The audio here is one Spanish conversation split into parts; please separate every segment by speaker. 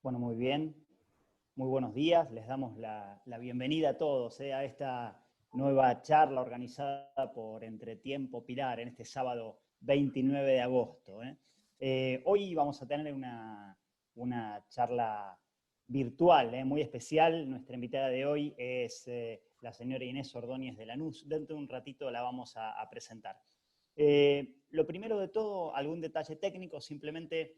Speaker 1: Bueno, muy bien. Muy buenos días. Les damos la bienvenida a todos a esta nueva charla organizada por Entretiempo Pilar en este sábado 29 de agosto. Hoy vamos a tener una charla virtual muy especial. Nuestra invitada de hoy es la señora Inés Ordóñez de Lanús. Dentro de un ratito la vamos a presentar. Lo primero de todo, algún detalle técnico, simplemente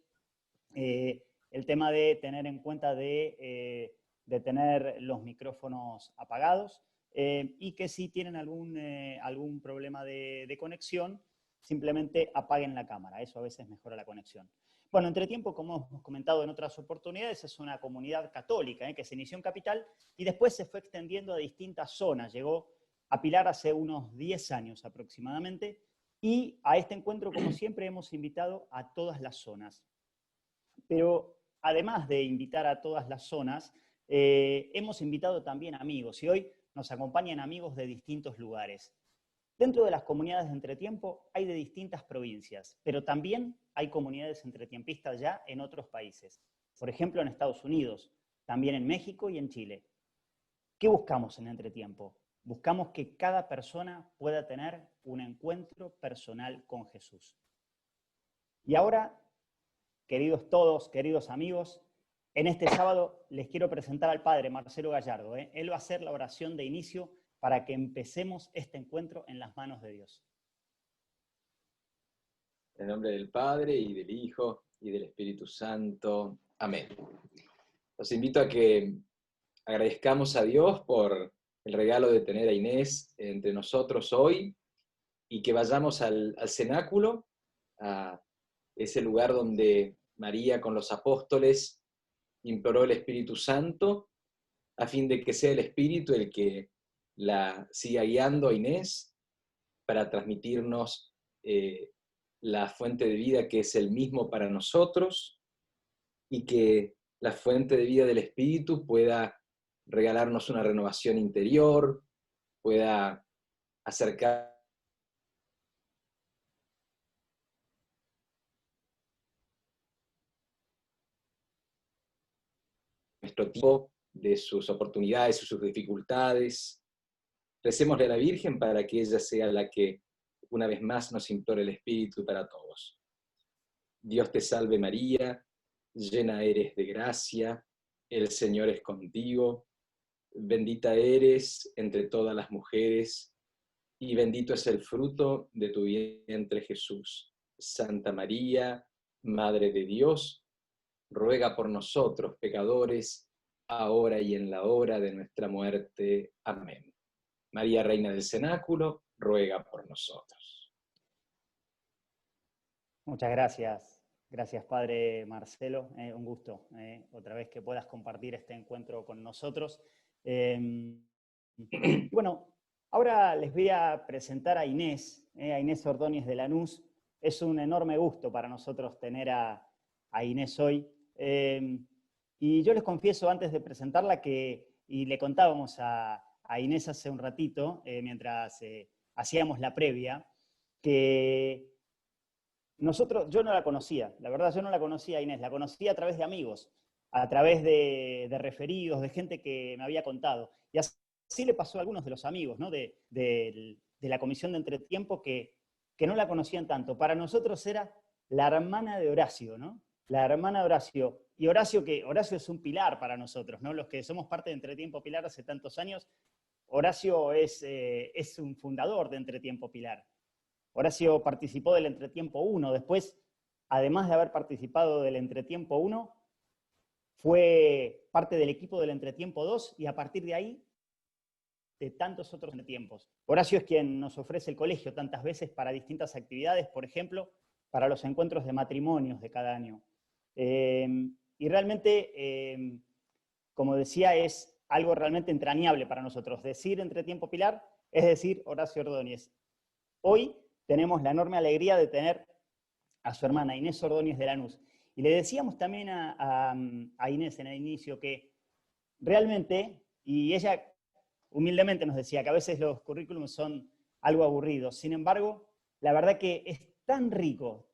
Speaker 1: el tema de tener en cuenta de tener los micrófonos apagados y que si tienen algún problema de conexión, simplemente apaguen la cámara. Eso a veces mejora la conexión. Bueno, Entretiempo, como hemos comentado en otras oportunidades, es una comunidad católica que se inició en Capital y después se fue extendiendo a distintas zonas. Llegó a Pilar hace unos 10 años aproximadamente y a este encuentro, como siempre, hemos invitado a todas las zonas. Pero además de invitar a todas las zonas, hemos invitado también amigos y hoy nos acompañan amigos de distintos lugares. Dentro de las comunidades de Entretiempo hay de distintas provincias, pero también hay comunidades entretiempistas ya en otros países. Por ejemplo, en Estados Unidos, también en México y en Chile. ¿Qué buscamos en Entretiempo? Buscamos que cada persona pueda tener un encuentro personal con Jesús. Y ahora, queridos todos, queridos amigos, en este sábado les quiero presentar al padre Marcelo Gallardo. Él va a hacer la oración de inicio para que empecemos este encuentro en las manos de Dios.
Speaker 2: En el nombre del Padre, y del Hijo, y del Espíritu Santo. Amén. Los invito a que agradezcamos a Dios por el regalo de tener a Inés entre nosotros hoy, y que vayamos al cenáculo, a ese lugar donde María con los apóstoles imploró el Espíritu Santo, a fin de que sea el Espíritu el que la siga guiando a Inés para transmitirnos la fuente de vida que es el mismo para nosotros, y que la fuente de vida del Espíritu pueda regalarnos una renovación interior, pueda acercar nuestro tiempo de sus oportunidades y sus dificultades. Recémosle a la Virgen para que ella sea la que una vez más nos implore el Espíritu para todos. Dios te salve María, llena eres de gracia, el Señor es contigo, bendita eres entre todas las mujeres, y bendito es el fruto de tu vientre Jesús. Santa María, Madre de Dios, ruega por nosotros pecadores, ahora y en la hora de nuestra muerte. Amén. María, Reina del Cenáculo, ruega por nosotros.
Speaker 1: Muchas gracias. Gracias, padre Marcelo. Un gusto otra vez que puedas compartir este encuentro con nosotros. Bueno, ahora les voy a presentar a Inés Ordóñez de Lanús. Es un enorme gusto para nosotros tener a Inés hoy. Y yo les confieso antes de presentarla y le contábamos a Inés hace un ratito, mientras hacíamos la previa, que yo no la conocía, la verdad yo no la conocía a Inés, la conocía a través de amigos, a través de referidos, de gente que me había contado. Y así le pasó a algunos de los amigos, ¿no? de la comisión de Entretiempo que no la conocían tanto. Para nosotros era la hermana de Horacio, ¿no? La hermana de Horacio. Y Horacio es un pilar para nosotros, ¿no? Los que somos parte de Entretiempo Pilar hace tantos años, Horacio es un fundador de Entretiempo Pilar. Horacio participó del Entretiempo 1, después, además de haber participado del Entretiempo 1, fue parte del equipo del Entretiempo 2 y a partir de ahí, de tantos otros entretiempos. Horacio es quien nos ofrece el colegio tantas veces para distintas actividades, por ejemplo, para los encuentros de matrimonios de cada año. Y realmente, como decía, es algo realmente entrañable para nosotros. Decir Entretiempo Pilar es decir Horacio Ordóñez. Hoy tenemos la enorme alegría de tener a su hermana Inés Ordóñez de Lanús. Y le decíamos también a Inés en el inicio que realmente, y ella humildemente nos decía que a veces los currículums son algo aburridos, sin embargo, la verdad que es tan rico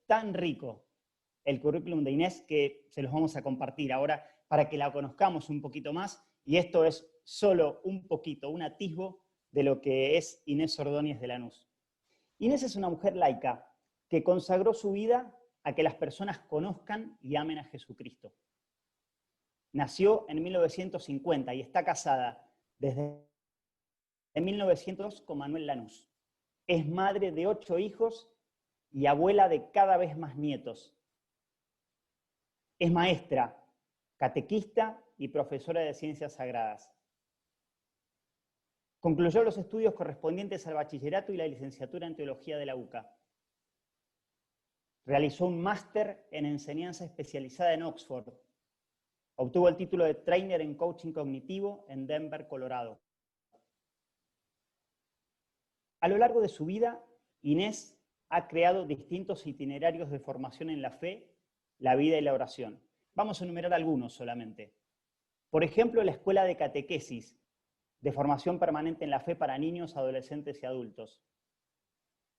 Speaker 1: el currículum de Inés que se los vamos a compartir ahora para que la conozcamos un poquito más, y esto es solo un poquito, un atisbo de lo que es Inés Ordóñez de Lanús. Inés es una mujer laica que consagró su vida a que las personas conozcan y amen a Jesucristo. Nació en 1950 y está casada desde 1900 con Manuel Lanús. Es madre de 8 hijos y abuela de cada vez más nietos. Es maestra, catequista y profesora de ciencias sagradas. Concluyó los estudios correspondientes al bachillerato y la licenciatura en teología de la UCA. Realizó un máster en enseñanza especializada en Oxford. Obtuvo el título de Trainer en Coaching Cognitivo en Denver, Colorado. A lo largo de su vida, Inés ha creado distintos itinerarios de formación en la fe, la vida y la oración. Vamos a enumerar algunos solamente. Por ejemplo, la Escuela de Catequesis, de formación permanente en la fe para niños, adolescentes y adultos.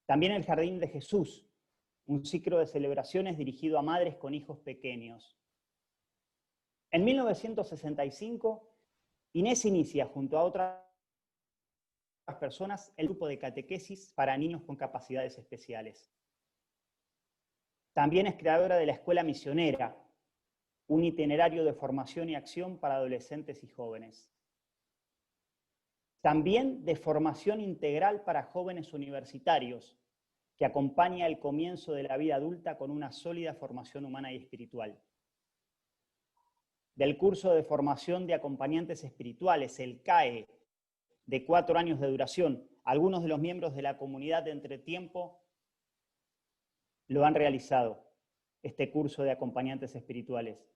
Speaker 1: También el Jardín de Jesús, un ciclo de celebraciones dirigido a madres con hijos pequeños. En 1965, Inés inicia, junto a otras personas, el grupo de catequesis para niños con capacidades especiales. También es creadora de la Escuela Misionera, un itinerario de formación y acción para adolescentes y jóvenes. También de formación integral para jóvenes universitarios, que acompaña el comienzo de la vida adulta con una sólida formación humana y espiritual. Del curso de formación de acompañantes espirituales, el CAE, de 4 años de duración. Algunos de los miembros de la comunidad de Entretiempo lo han realizado, este curso de acompañantes espirituales.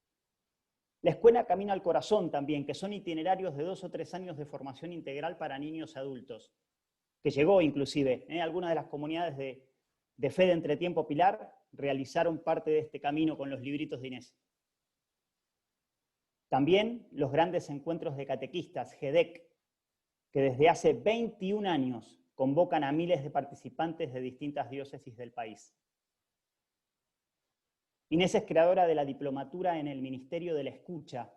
Speaker 1: La Escuela Camino al Corazón también, que son itinerarios de 2 o 3 años de formación integral para niños y adultos, que llegó inclusive, algunas de las comunidades de fe de Entretiempo Pilar realizaron parte de este camino con los libritos de Inés. También los grandes encuentros de catequistas, GEDEC, que desde hace 21 años convocan a miles de participantes de distintas diócesis del país. Inés es creadora de la Diplomatura en el Ministerio de la Escucha,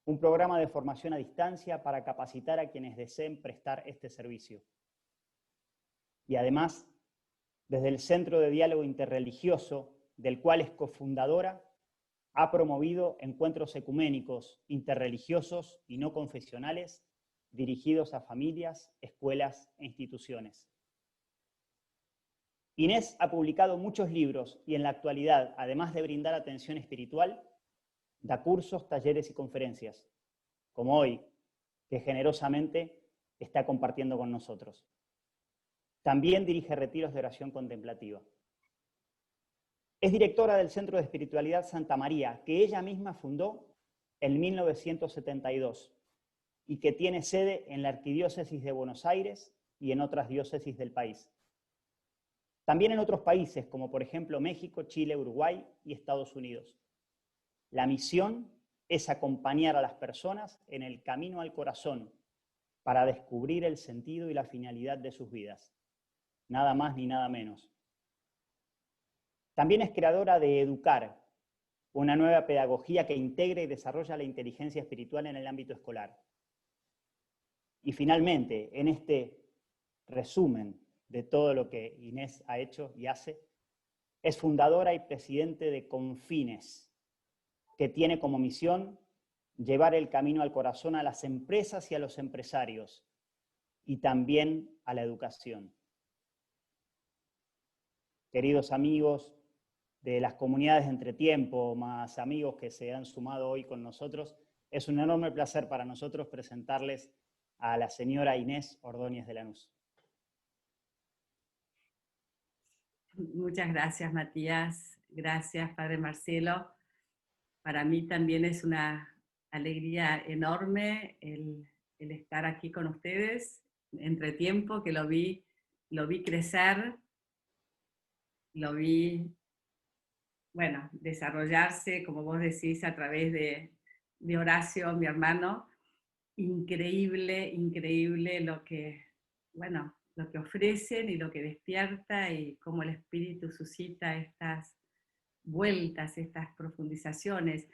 Speaker 1: un programa de formación a distancia para capacitar a quienes deseen prestar este servicio. Y además, desde el Centro de Diálogo Interreligioso, del cual es cofundadora, ha promovido encuentros ecuménicos, interreligiosos y no confesionales dirigidos a familias, escuelas e instituciones. Inés ha publicado muchos libros y en la actualidad, además de brindar atención espiritual, da cursos, talleres y conferencias, como hoy, que generosamente está compartiendo con nosotros. También dirige retiros de oración contemplativa. Es directora del Centro de Espiritualidad Santa María, que ella misma fundó en 1972 y que tiene sede en la Arquidiócesis de Buenos Aires y en otras diócesis del país. También en otros países, como por ejemplo México, Chile, Uruguay y Estados Unidos. La misión es acompañar a las personas en el camino al corazón para descubrir el sentido y la finalidad de sus vidas. Nada más ni nada menos. También es creadora de Educar, una nueva pedagogía que integra y desarrolla la inteligencia espiritual en el ámbito escolar. Y finalmente, en este resumen de todo lo que Inés ha hecho y hace, es fundadora y presidente de Confines, que tiene como misión llevar el camino al corazón a las empresas y a los empresarios, y también a la educación. Queridos amigos de las comunidades de Entretiempo, más amigos que se han sumado hoy con nosotros, es un enorme placer para nosotros presentarles a la señora Inés Ordóñez de Lanús.
Speaker 3: Muchas gracias, Matías. Gracias, Padre Marcelo. Para mí también es una alegría enorme el estar aquí con ustedes. Entretiempo, que lo vi crecer, lo vi, bueno, desarrollarse, como vos decís, a través de Horacio, mi hermano. Increíble, increíble lo que ofrecen y lo que despierta y cómo el espíritu suscita estas vueltas, estas profundizaciones.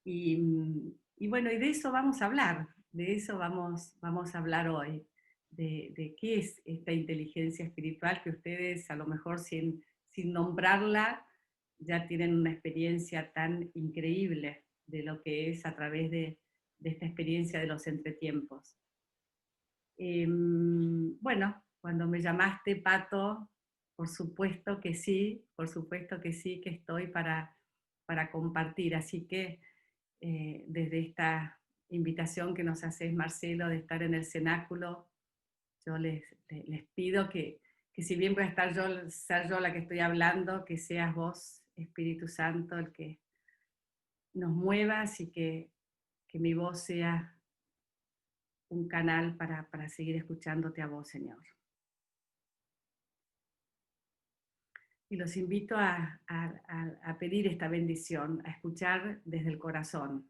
Speaker 3: Y bueno, y de eso vamos a hablar, de eso vamos a hablar hoy, de qué es esta inteligencia espiritual que ustedes a lo mejor sin nombrarla ya tienen una experiencia tan increíble de lo que es a través de esta experiencia de los entretiempos. Bueno, cuando me llamaste, Pato, por supuesto que sí, que estoy para compartir. Así que desde esta invitación que nos haces, Marcelo, de estar en el cenáculo, yo les pido que si bien voy a estar ser yo la que estoy hablando, que seas vos, Espíritu Santo, el que nos muevas y que mi voz sea un canal para seguir escuchándote a vos, Señor. Y los invito a pedir esta bendición, a escuchar desde el corazón.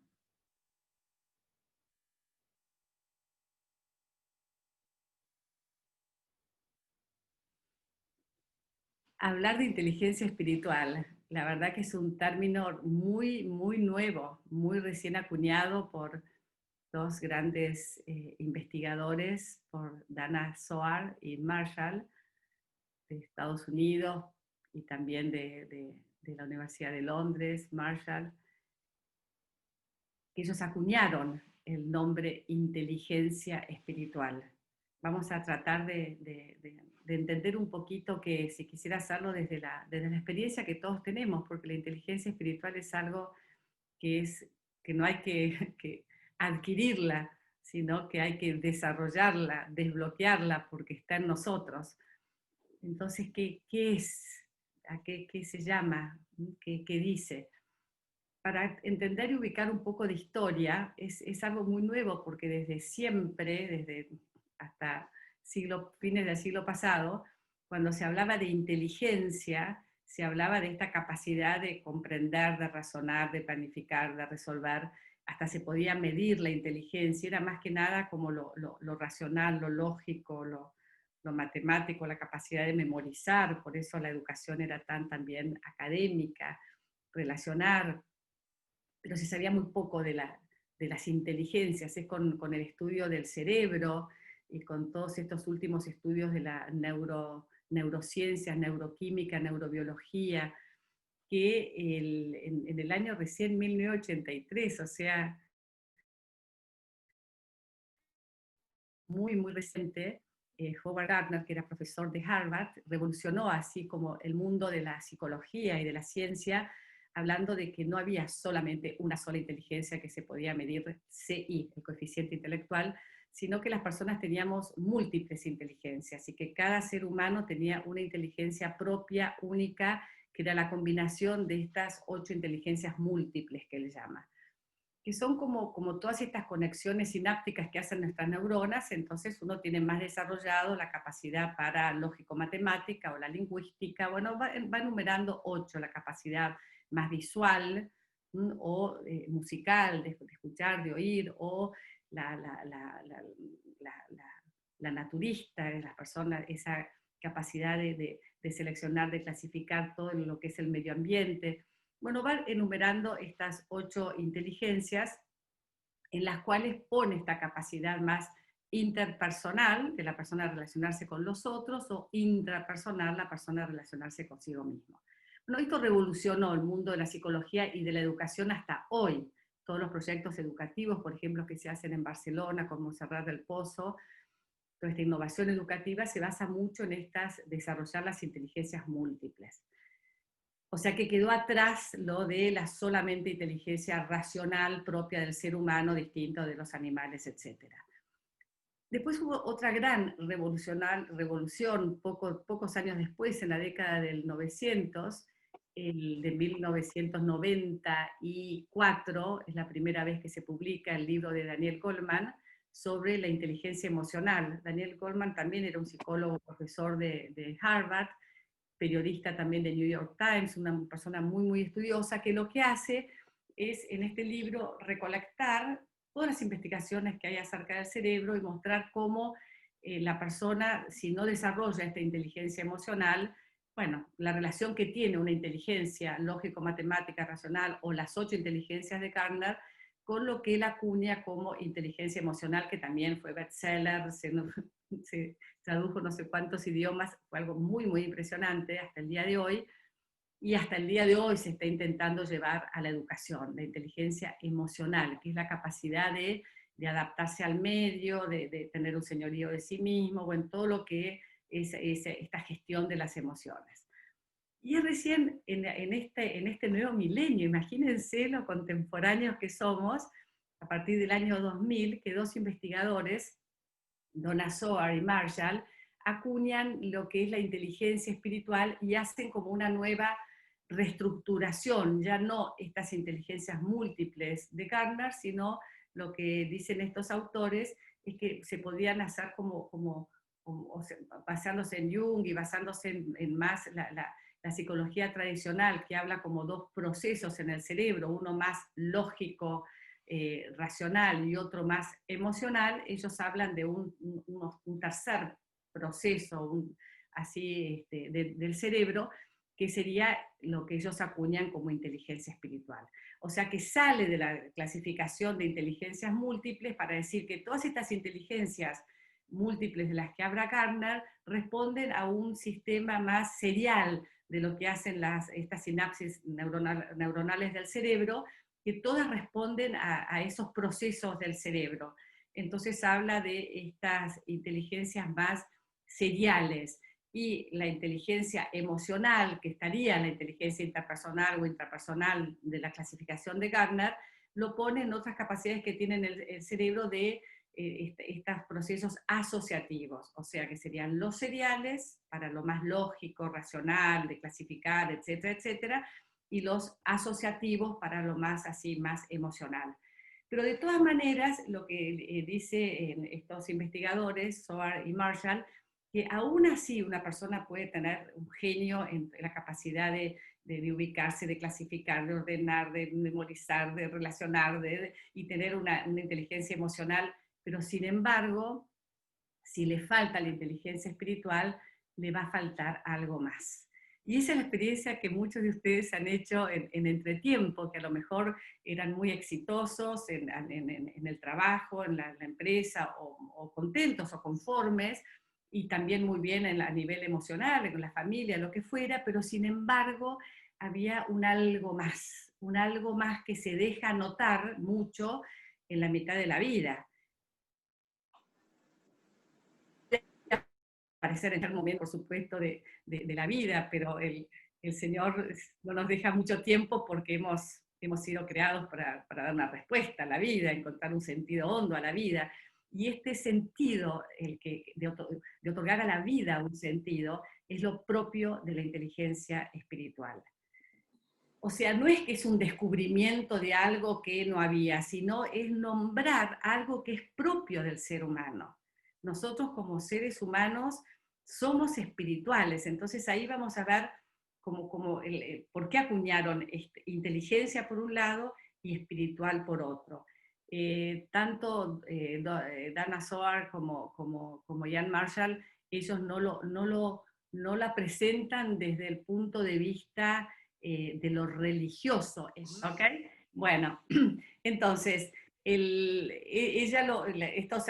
Speaker 3: Hablar de inteligencia espiritual, la verdad que es un término muy, muy nuevo, muy recién acuñado por dos grandes investigadores, por Dana Zohar y Marshall, de Estados Unidos, y también de la Universidad de Londres, Marshall, que ellos acuñaron el nombre inteligencia espiritual. Vamos a tratar de entender un poquito que si quisiera hacerlo desde la experiencia que todos tenemos, porque la inteligencia espiritual es algo que no hay que adquirirla, sino que hay que desarrollarla, desbloquearla, porque está en nosotros. Entonces, ¿qué es? ¿A qué se llama? ¿Qué dice? Para entender y ubicar un poco de historia, es algo muy nuevo, porque desde siempre, desde hasta fines del siglo pasado, cuando se hablaba de inteligencia, se hablaba de esta capacidad de comprender, de razonar, de planificar, de resolver, hasta se podía medir la inteligencia, era más que nada como lo racional, lo lógico, lo matemático, la capacidad de memorizar, por eso la educación era también académica, relacionar, pero se sabía muy poco de las inteligencias. Es con el estudio del cerebro y con todos estos últimos estudios de la neurociencia, neuroquímica, neurobiología, que en el año recién 1983, o sea, muy, muy reciente, Howard Gardner, que era profesor de Harvard, revolucionó así como el mundo de la psicología y de la ciencia, hablando de que no había solamente una sola inteligencia que se podía medir, CI, el coeficiente intelectual, sino que las personas teníamos múltiples inteligencias y que cada ser humano tenía una inteligencia propia, única, que era la combinación de estas 8 inteligencias múltiples que él llama, que son como todas estas conexiones sinápticas que hacen nuestras neuronas. Entonces uno tiene más desarrollado la capacidad para lógico-matemática o la lingüística, bueno, va enumerando 8, la capacidad más visual o musical, de escuchar, de oír, o la naturista, de las personas, esa capacidad de seleccionar, de clasificar todo lo que es el medio ambiente. Bueno, va enumerando estas 8 inteligencias en las cuales pone esta capacidad más interpersonal, de la persona relacionarse con los otros, o intrapersonal, la persona relacionarse consigo mismo. Bueno, esto revolucionó el mundo de la psicología y de la educación hasta hoy. Todos los proyectos educativos, por ejemplo, que se hacen en Barcelona con Montserrat del Pozo, toda esta innovación educativa se basa mucho en desarrollar las inteligencias múltiples. O sea que quedó atrás lo de la solamente inteligencia racional propia del ser humano, distinto de los animales, etc. Después hubo otra gran revolución pocos años después, en la década del 900, de 1994, es la primera vez que se publica el libro de Daniel Goleman sobre la inteligencia emocional. Daniel Goleman también era un psicólogo, profesor de Harvard, periodista también de New York Times, una persona muy, muy estudiosa, que lo que hace es en este libro recolectar todas las investigaciones que hay acerca del cerebro y mostrar cómo la persona, si no desarrolla esta inteligencia emocional, bueno, la relación que tiene una inteligencia lógico-matemática racional o las 8 inteligencias de Gardner con lo que él acuña como inteligencia emocional, que también fue bestseller, se tradujo no sé cuántos idiomas, fue algo muy, muy impresionante hasta el día de hoy, y hasta el día de hoy se está intentando llevar a la educación, la inteligencia emocional, que es la capacidad de adaptarse al medio, de tener un señorío de sí mismo, o en todo lo que es esta gestión de las emociones. Y es recién en este nuevo milenio, imagínense lo contemporáneos que somos, a partir del año 2000, que dos investigadores, Donna Zohar y Marshall, acuñan lo que es la inteligencia espiritual y hacen como una nueva reestructuración, ya no estas inteligencias múltiples de Gardner, sino lo que dicen estos autores es que se podían hacer o sea, basándose en Jung y basándose en más la psicología tradicional, que habla como dos procesos en el cerebro, uno más lógico, racional y otro más emocional. Ellos hablan de un tercer proceso, así del cerebro, que sería lo que ellos acuñan como inteligencia espiritual. O sea que sale de la clasificación de inteligencias múltiples para decir que todas estas inteligencias múltiples de las que habla Gardner responden a un sistema más serial de lo que hacen estas sinapsis neuronales del cerebro, que todas responden a esos procesos del cerebro. Entonces habla de estas inteligencias más seriales, y la inteligencia emocional, que estaría en la inteligencia interpersonal o intrapersonal de la clasificación de Gardner, lo pone en otras capacidades que tiene el cerebro de estos procesos asociativos, o sea que serían los seriales para lo más lógico, racional, de clasificar, etcétera, etcétera, y los asociativos para lo más así, más emocional. Pero de todas maneras, lo que dicen estos investigadores, Zohar y Marshall, que aún así una persona puede tener un genio en la capacidad de ubicarse, de clasificar, de ordenar, de memorizar, de relacionar, y tener una inteligencia emocional, pero sin embargo, si le falta la inteligencia espiritual, le va a faltar algo más. Y esa es la experiencia que muchos de ustedes han hecho en entretiempo, que a lo mejor eran muy exitosos en el trabajo, en la empresa, o contentos o conformes, y también muy bien a nivel emocional, con la familia, lo que fuera, pero sin embargo había un algo más que se deja notar mucho en la mitad de la vida. Aparecer en el momento, por supuesto, de la vida, pero el Señor no nos deja mucho tiempo porque hemos sido creados para dar una respuesta a la vida, encontrar un sentido hondo a la vida. Y este sentido, de otorgar a la vida un sentido, es lo propio de la inteligencia espiritual. O sea, no es que es un descubrimiento de algo que no había, sino es nombrar algo que es propio del ser humano. Nosotros como seres humanos somos espirituales, entonces ahí vamos a ver por qué acuñaron inteligencia por un lado y espiritual por otro. Tanto Donna Zohar como Jan Marshall, ellos no la presentan desde el punto de vista de lo religioso. ¿Ok? Bueno, entonces, estos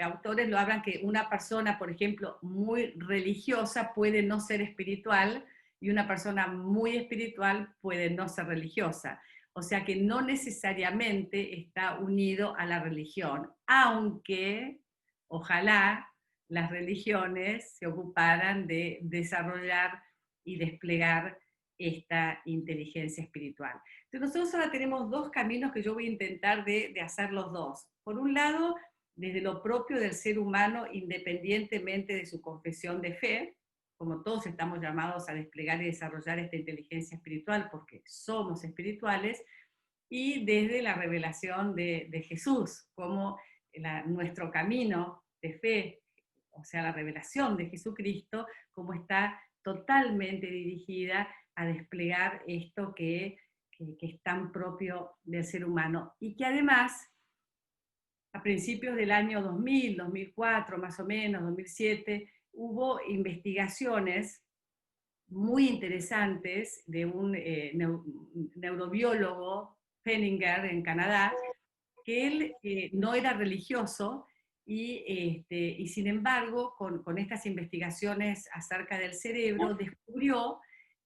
Speaker 3: autores lo hablan que una persona, por ejemplo, muy religiosa puede no ser espiritual, y una persona muy espiritual puede no ser religiosa. O sea que no necesariamente está unido a la religión, aunque ojalá las religiones se ocuparan de desarrollar y desplegar esta inteligencia espiritual. Entonces nosotros ahora tenemos dos caminos que yo voy a intentar de hacer los dos. Por un lado, desde lo propio del ser humano, independientemente de su confesión de fe, como todos estamos llamados a desplegar y desarrollar esta inteligencia espiritual porque somos espirituales, y desde la revelación de Jesús, como nuestro camino de fe, o sea, la revelación de Jesucristo, como está totalmente dirigida a desplegar esto que es tan propio del ser humano, y que además, a principios del año 2000, 2004 más o menos, 2007, hubo investigaciones muy interesantes de un neurobiólogo, Penninger, en Canadá, que él no era religioso y sin embargo, con estas investigaciones acerca del cerebro, descubrió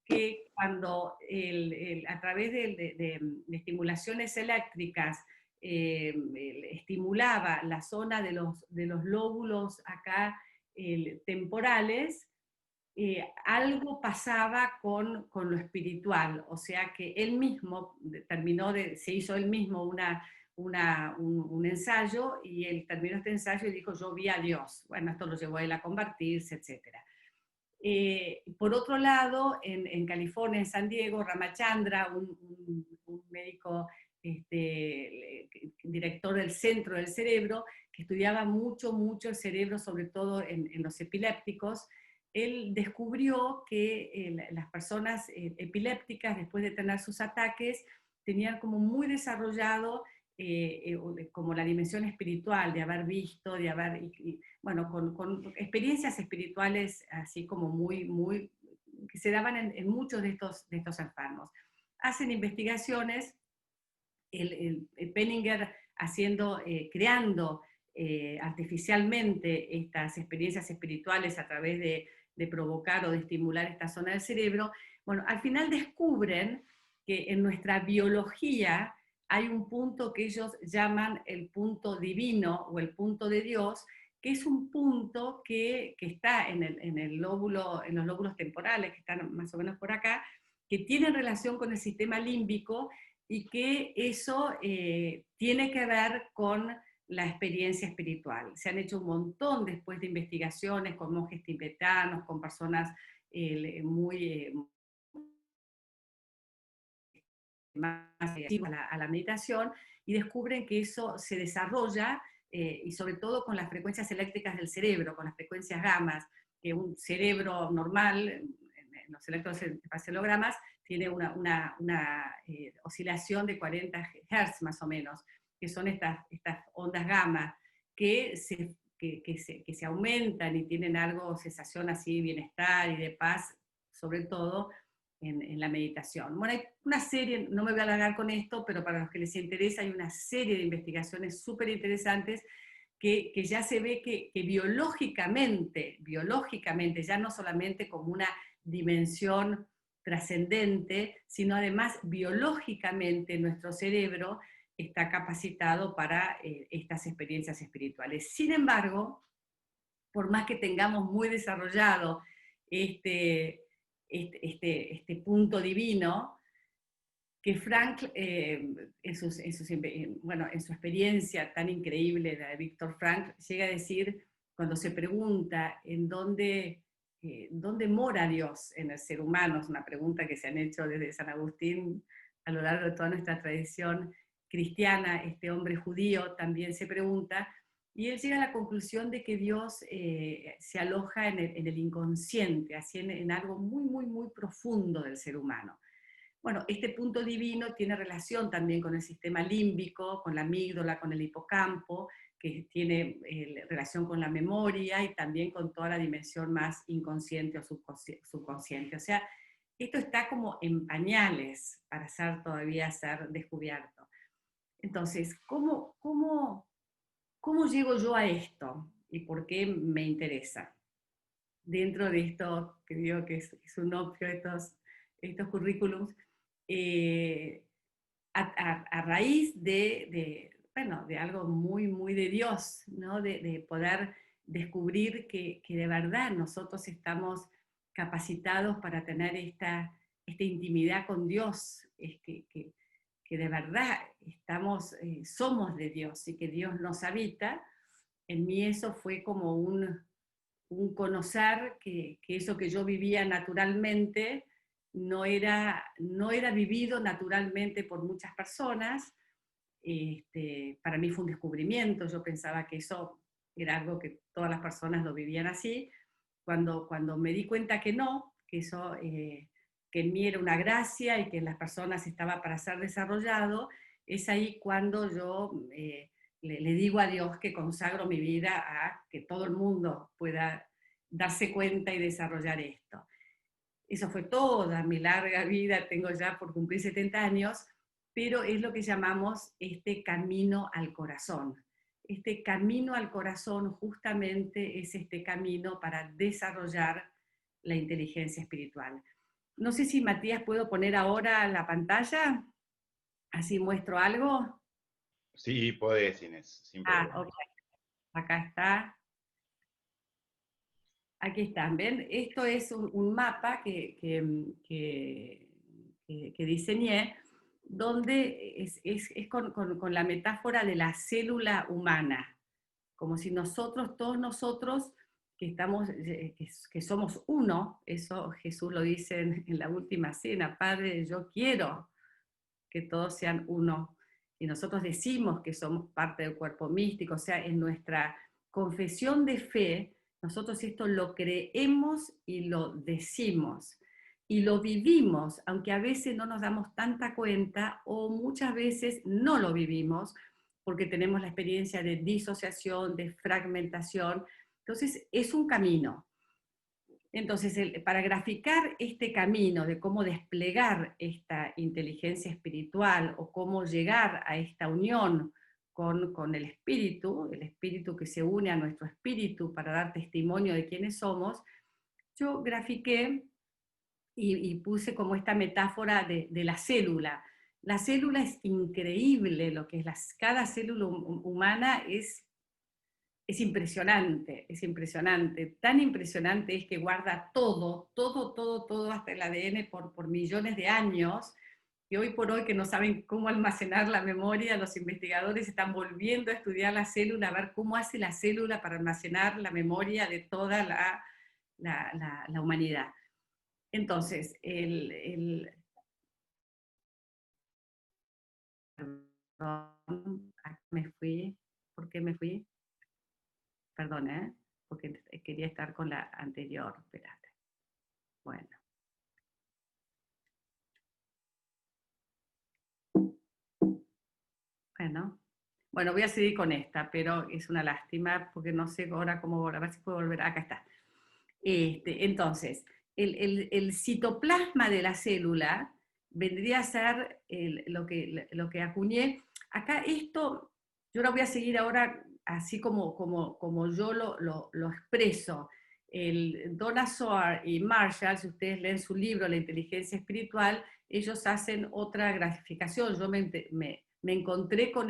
Speaker 3: que cuando a través de estimulaciones eléctricas estimulaba la zona de los lóbulos acá temporales, algo pasaba con lo espiritual, o sea que él mismo se hizo él mismo un ensayo, y él terminó este ensayo y dijo: yo vi a Dios. Bueno, esto lo llevó a él a convertirse, etc. Por otro lado, en California, en San Diego, Ramachandra, un médico director del Centro del Cerebro, que estudiaba mucho el cerebro, sobre todo en los epilépticos, él descubrió que las personas epilépticas, después de tener sus ataques, tenían como muy desarrollado como la dimensión espiritual, de haber visto, de haber, bueno, con experiencias espirituales así como muy, que se daban en muchos de estos enfermos. Hacen investigaciones, el Penninger creando artificialmente estas experiencias espirituales a través de provocar o de estimular esta zona del cerebro. Bueno, al final descubren que en nuestra biología hay un punto que ellos llaman el punto divino o el punto de Dios, que es un punto que está en los lóbulos temporales, que están más o menos por acá, que tiene relación con el sistema límbico, y que eso tiene que ver con la experiencia espiritual. Se han hecho un montón después de investigaciones con monjes tibetanos, con personas muy más a la meditación, y descubren que eso se desarrolla, y sobre todo con las frecuencias eléctricas del cerebro, con las frecuencias gamas, que un cerebro normal, en los electroencefalogramas, tiene una oscilación de 40 Hz más o menos, que son estas ondas gamma, que se aumentan y tienen algo, sensación así, bienestar y de paz, sobre todo en la meditación. Bueno, hay una serie, no me voy a alargar con esto, pero para los que les interesa, hay una serie de investigaciones súper interesantes que ya se ve que biológicamente, ya no solamente como una dimensión trascendente, sino además biológicamente nuestro cerebro está capacitado para estas experiencias espirituales. Sin embargo, por más que tengamos muy desarrollado este punto divino, que Frank, en su experiencia tan increíble, la de Víctor Frank, llega a decir, cuando se pregunta en dónde mora Dios en el ser humano, es una pregunta que se han hecho desde San Agustín a lo largo de toda nuestra tradición cristiana. Este hombre judío también se pregunta, y él llega a la conclusión de que Dios se aloja en el inconsciente, así en algo muy profundo del ser humano. Bueno, este punto divino tiene relación también con el sistema límbico, con la amígdala, con el hipocampo, que tiene relación con la memoria y también con toda la dimensión más inconsciente o subconsciente. O sea, esto está como en pañales para todavía ser descubierto. Entonces, ¿cómo llego yo a esto? ¿Y por qué me interesa? Dentro de esto, que digo que es un opio, estos currículums, a raíz de algo muy de Dios, ¿no? De poder descubrir que de verdad nosotros estamos capacitados para tener esta intimidad con Dios, que de verdad somos de Dios y que Dios nos habita. En mí eso fue como un conocer que eso que yo vivía naturalmente no era vivido naturalmente por muchas personas. Para mí fue un descubrimiento. Yo pensaba que eso era algo que todas las personas lo vivían así. Cuando me di cuenta que no, que eso, que en mí era una gracia y que en las personas estaba para ser desarrollado, es ahí cuando yo le digo a Dios que consagro mi vida a que todo el mundo pueda darse cuenta y desarrollar esto. Eso fue toda mi larga vida, tengo ya por cumplir 70 años, pero es lo que llamamos este camino al corazón. Este camino al corazón justamente es este camino para desarrollar la inteligencia espiritual. No sé si, Matías, puedo poner ahora la pantalla, así muestro algo.
Speaker 4: Sí, podés, Inés, sin problema.
Speaker 3: Ok, acá está. Aquí están, ¿ven? Esto es un mapa que diseñé, donde es con la metáfora de la célula humana, como si nosotros, todos nosotros, que somos uno, eso Jesús lo dice en la última cena: Padre, yo quiero que todos sean uno, y nosotros decimos que somos parte del cuerpo místico, o sea, en nuestra confesión de fe, nosotros esto lo creemos y lo decimos, y lo vivimos, aunque a veces no nos damos tanta cuenta, o muchas veces no lo vivimos, porque tenemos la experiencia de disociación, de fragmentación. Entonces, es un camino. Entonces, para graficar este camino de cómo desplegar esta inteligencia espiritual o cómo llegar a esta unión con el espíritu que se une a nuestro espíritu para dar testimonio de quiénes somos, yo grafiqué y puse como esta metáfora de la célula. La célula es increíble, lo que es cada célula humana es impresionante, es impresionante. Tan impresionante es que guarda todo, hasta el ADN por millones de años, y hoy por hoy que no saben cómo almacenar la memoria, los investigadores están volviendo a estudiar la célula, a ver cómo hace la célula para almacenar la memoria de toda la humanidad. Entonces, perdón, me fui, ¿por qué me fui? Perdón, porque quería estar con la anterior, espérate. Bueno. Bueno, voy a seguir con esta, pero es una lástima porque no sé ahora cómo volver, a ver si puedo volver. Acá está. Entonces, el citoplasma de la célula vendría a ser lo que acuñé. Acá esto, yo lo voy a seguir ahora así como yo lo expreso. Donna Zohar y Marshall, si ustedes leen su libro La inteligencia espiritual, ellos hacen otra graficación. Yo me encontré con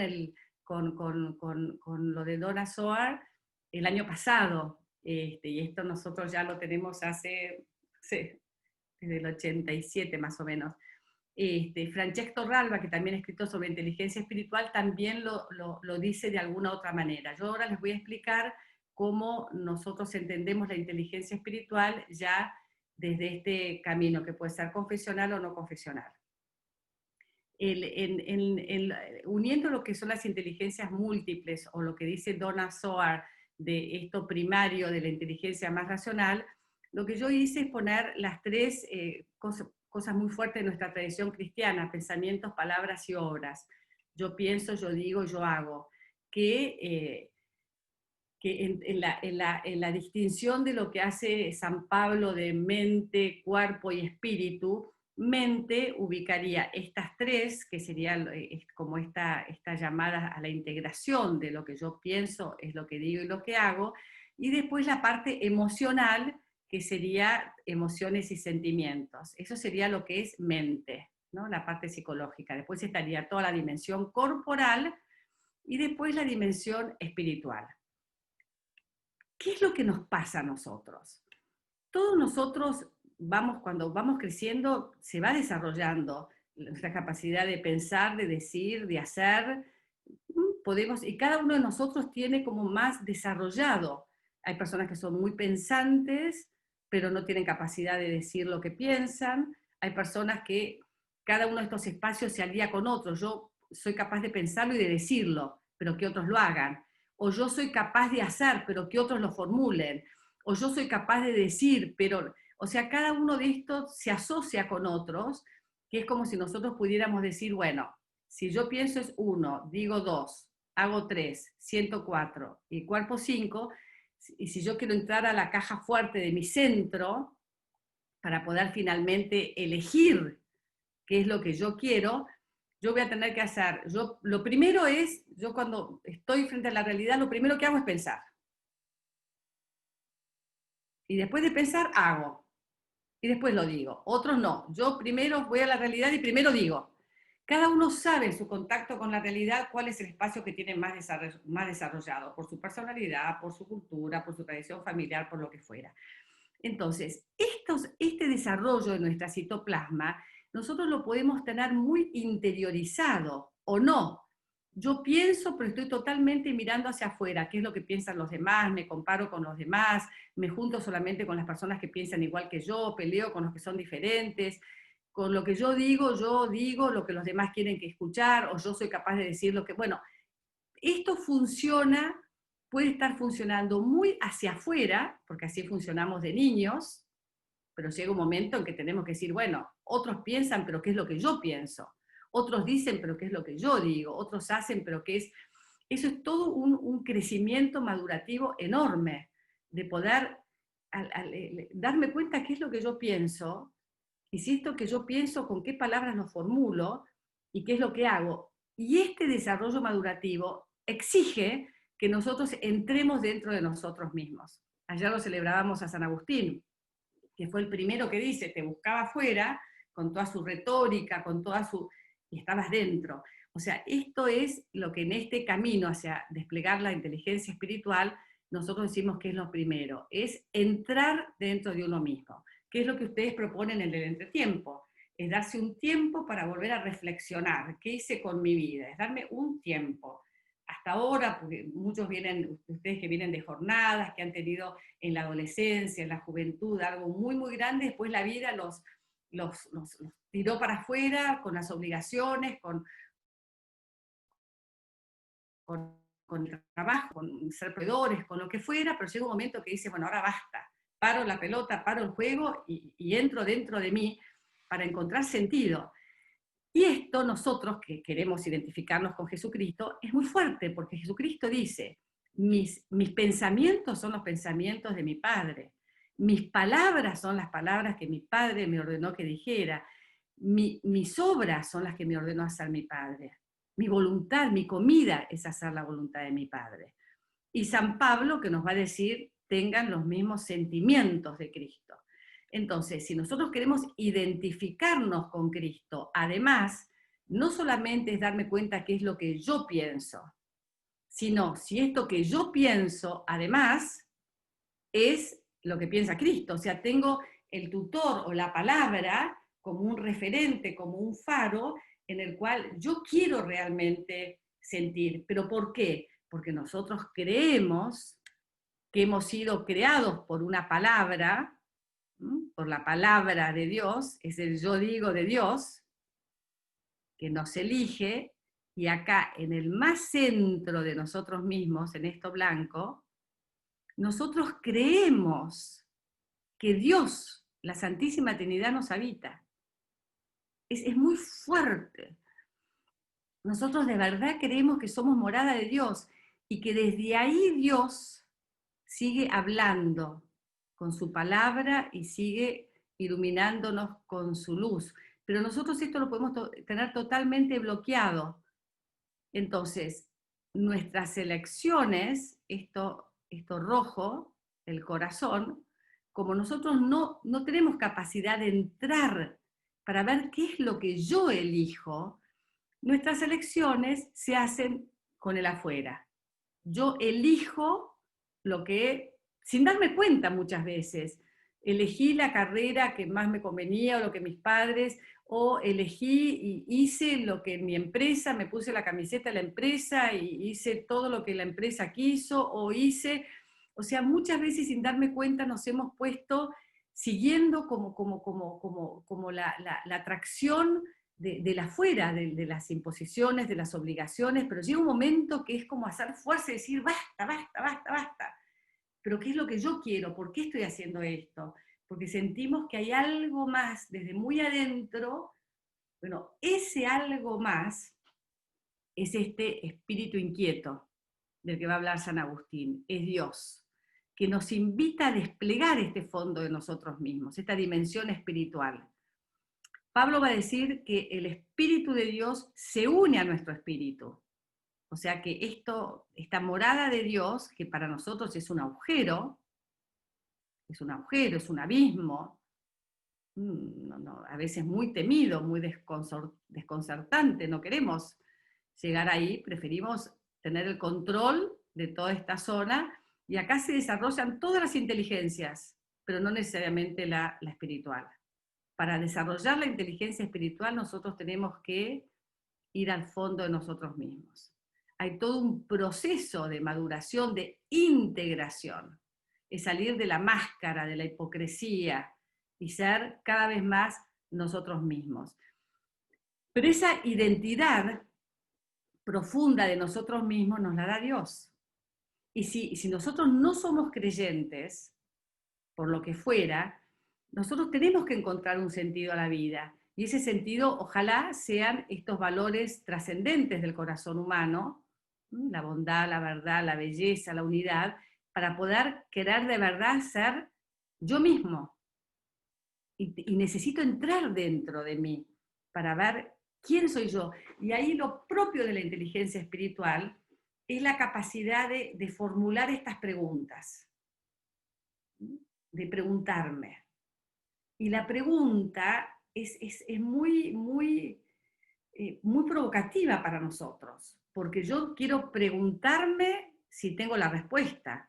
Speaker 3: lo de Donna Zohar el año pasado, y esto nosotros ya lo tenemos desde el 87 más o menos. Francesco Ralba, que también ha escrito sobre inteligencia espiritual, también lo dice de alguna otra manera. Yo ahora les voy a explicar cómo nosotros entendemos la inteligencia espiritual ya desde este camino, que puede ser confesional o no confesional. Uniendo lo que son las inteligencias múltiples, o lo que dice Donna Zohar de esto primario de la inteligencia más racional, lo que yo hice es poner las tres cosas muy fuertes de nuestra tradición cristiana: pensamientos, palabras y obras. Yo pienso, yo digo, yo hago. Que en la distinción de lo que hace San Pablo de mente, cuerpo y espíritu, mente ubicaría estas tres, que sería como esta llamada a la integración de lo que yo pienso, es lo que digo y lo que hago, y después la parte emocional, que sería emociones y sentimientos. Eso sería lo que es mente, ¿no? La parte psicológica. Después estaría toda la dimensión corporal y después la dimensión espiritual. ¿Qué es lo que nos pasa a nosotros? Todos nosotros cuando vamos creciendo, se va desarrollando nuestra capacidad de pensar, de decir, de hacer. Y cada uno de nosotros tiene como más desarrollado. Hay personas que son muy pensantes, pero no tienen capacidad de decir lo que piensan. Hay personas que cada uno de estos espacios se alía con otros. Yo soy capaz de pensarlo y de decirlo, pero que otros lo hagan. O yo soy capaz de hacer, pero que otros lo formulen. O yo soy capaz de decir, pero... O sea, cada uno de estos se asocia con otros, que es como si nosotros pudiéramos decir, bueno, si yo pienso es 1, digo 2, hago 3, siento 4 y cuerpo 5, y si yo quiero entrar a la caja fuerte de mi centro, para poder finalmente elegir qué es lo que yo quiero, yo voy a tener que hacer, lo primero es, yo cuando estoy frente a la realidad, lo primero que hago es pensar. Y después de pensar, hago. Y después lo digo. Otros no. Yo primero voy a la realidad y primero digo. Cada uno sabe en su contacto con la realidad cuál es el espacio que tiene más desarrollado, por su personalidad, por su cultura, por su tradición familiar, por lo que fuera. Entonces, este desarrollo de nuestra citoplasma, nosotros lo podemos tener muy interiorizado o no. Yo pienso, pero estoy totalmente mirando hacia afuera, qué es lo que piensan los demás, me comparo con los demás, me junto solamente con las personas que piensan igual que yo, peleo con los que son diferentes, con lo que yo digo lo que los demás quieren que escuchar, o yo soy capaz de decir lo que... Bueno, esto funciona, puede estar funcionando muy hacia afuera, porque así funcionamos de niños, pero llega un momento en que tenemos que decir, bueno, otros piensan, pero ¿qué es lo que yo pienso? Otros dicen, pero ¿qué es lo que yo digo? Otros hacen, pero ¿qué es? Eso es todo un crecimiento madurativo enorme, de poder darme cuenta qué es lo que yo pienso, y si esto que yo pienso, con qué palabras lo formulo, y qué es lo que hago. Y este desarrollo madurativo exige que nosotros entremos dentro de nosotros mismos. Ayer lo celebrábamos a San Agustín, que fue el primero que dice, te buscaba afuera, con toda su retórica, con toda su... y estabas dentro. O sea, esto es lo que en este camino hacia desplegar la inteligencia espiritual, nosotros decimos que es lo primero, es entrar dentro de uno mismo. ¿Qué es lo que ustedes proponen en el entretiempo? Es darse un tiempo para volver a reflexionar. ¿Qué hice con mi vida? Es darme un tiempo. Hasta ahora, porque muchos vienen, ustedes que vienen de jornadas, que han tenido en la adolescencia, en la juventud, algo muy, muy grande, después la vida los tiró para afuera con las obligaciones, con el trabajo, con ser proveedores, con lo que fuera, pero llega un momento que dice, bueno, ahora basta, paro la pelota, paro el juego y entro dentro de mí para encontrar sentido. Y esto nosotros que queremos identificarnos con Jesucristo es muy fuerte, porque Jesucristo dice, mis pensamientos son los pensamientos de mi Padre, mis palabras son las palabras que mi Padre me ordenó que dijera, mis obras son las que me ordenó hacer mi Padre, mi voluntad, mi comida es hacer la voluntad de mi Padre. Y San Pablo que nos va a decir, tengan los mismos sentimientos de Cristo. Entonces, si nosotros queremos identificarnos con Cristo, además, no solamente es darme cuenta qué es lo que yo pienso, sino si esto que yo pienso, además, es lo que piensa Cristo. O sea, tengo el tutor o la palabra como un referente, como un faro, en el cual yo quiero realmente sentir. ¿Pero por qué? Porque nosotros creemos que hemos sido creados por una palabra, por la palabra de Dios, es el yo digo de Dios, que nos elige, y acá en el más centro de nosotros mismos, en esto blanco, nosotros creemos que Dios, la Santísima Trinidad, nos habita. Es muy fuerte. Nosotros de verdad creemos que somos morada de Dios y que desde ahí Dios sigue hablando con su palabra y sigue iluminándonos con su luz. Pero nosotros esto lo podemos tener totalmente bloqueado. Entonces, nuestras elecciones, esto rojo, el corazón, como nosotros no tenemos capacidad de entrar para ver qué es lo que yo elijo, nuestras elecciones se hacen con el afuera. Yo elijo lo que, sin darme cuenta muchas veces, elegí la carrera que más me convenía o lo que mis padres, o elegí y hice lo que mi empresa, me puse la camiseta de la empresa y hice todo lo que la empresa quiso, o sea, muchas veces sin darme cuenta nos hemos puesto siguiendo como la atracción de la afuera, de las imposiciones, de las obligaciones, pero llega un momento que es como hacer fuerza y decir, basta, basta, basta, basta. Pero ¿qué es lo que yo quiero? ¿Por qué estoy haciendo esto? Porque sentimos que hay algo más desde muy adentro. Bueno, ese algo más es este espíritu inquieto del que va a hablar San Agustín, es Dios, que nos invita a desplegar este fondo de nosotros mismos, esta dimensión espiritual. Pablo va a decir que el Espíritu de Dios se une a nuestro espíritu. O sea que esta morada de Dios, que para nosotros es un agujero, es un abismo, a veces muy temido, muy desconcertante, no queremos llegar ahí, preferimos tener el control de toda esta zona, y acá se desarrollan todas las inteligencias, pero no necesariamente la espiritual. Para desarrollar la inteligencia espiritual nosotros tenemos que ir al fondo de nosotros mismos. Hay todo un proceso de maduración, de integración, es salir de la máscara, de la hipocresía, y ser cada vez más nosotros mismos. Pero esa identidad profunda de nosotros mismos nos la da Dios. Y si nosotros no somos creyentes, por lo que fuera, nosotros tenemos que encontrar un sentido a la vida. Y ese sentido, ojalá, sean estos valores trascendentes del corazón humano, la bondad, la verdad, la belleza, la unidad, para poder querer de verdad ser yo mismo. Y necesito entrar dentro de mí para ver quién soy yo. Y ahí lo propio de la inteligencia espiritual es la capacidad de formular estas preguntas, de preguntarme. Y la pregunta es muy provocativa para nosotros, porque yo quiero preguntarme si tengo la respuesta,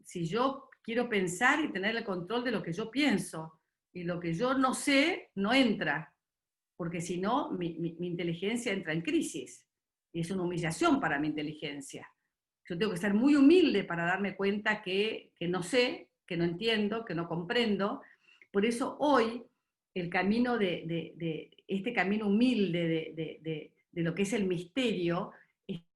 Speaker 3: si yo quiero pensar y tener el control de lo que yo pienso, y lo que yo no sé no entra, porque si no, mi inteligencia entra en crisis, y es una humillación para mi inteligencia. Yo tengo que ser muy humilde para darme cuenta que no sé, que no entiendo, que no comprendo. Por eso hoy el camino este camino humilde de lo que es el misterio está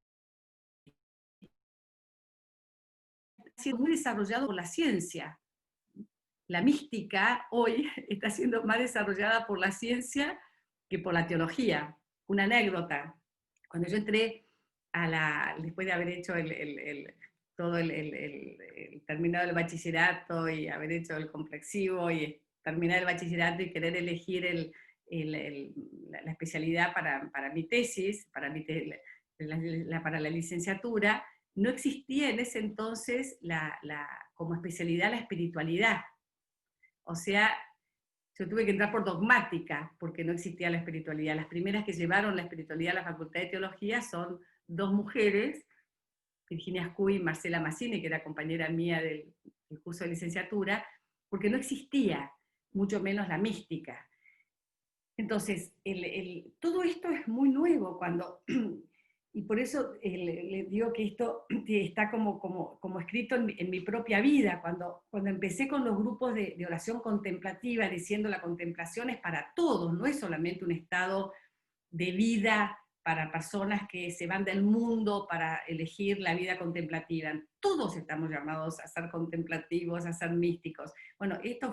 Speaker 3: siendo muy desarrollado por la ciencia. La mística hoy está siendo más desarrollada por la ciencia que por la teología. Una anécdota: cuando yo entré después de haber hecho terminado el bachillerato y haber hecho el complexivo y terminar el bachillerato y querer elegir la especialidad para mi tesis, para la licenciatura, no existía en ese entonces como especialidad la espiritualidad. O sea, yo tuve que entrar por dogmática, porque no existía la espiritualidad. Las primeras que llevaron la espiritualidad a la Facultad de Teología son dos mujeres, Virginia Ascuy y Marcela Mazzini, que era compañera mía del curso de licenciatura, porque no existía, mucho menos la mística. Entonces, todo esto es muy nuevo, y por eso le digo que esto está como escrito en mi propia vida. Cuando empecé con los grupos de oración contemplativa, diciendo la contemplación es para todos, no es solamente un estado de vida para personas que se van del mundo para elegir la vida contemplativa. Todos estamos llamados a ser contemplativos, a ser místicos. Bueno, esto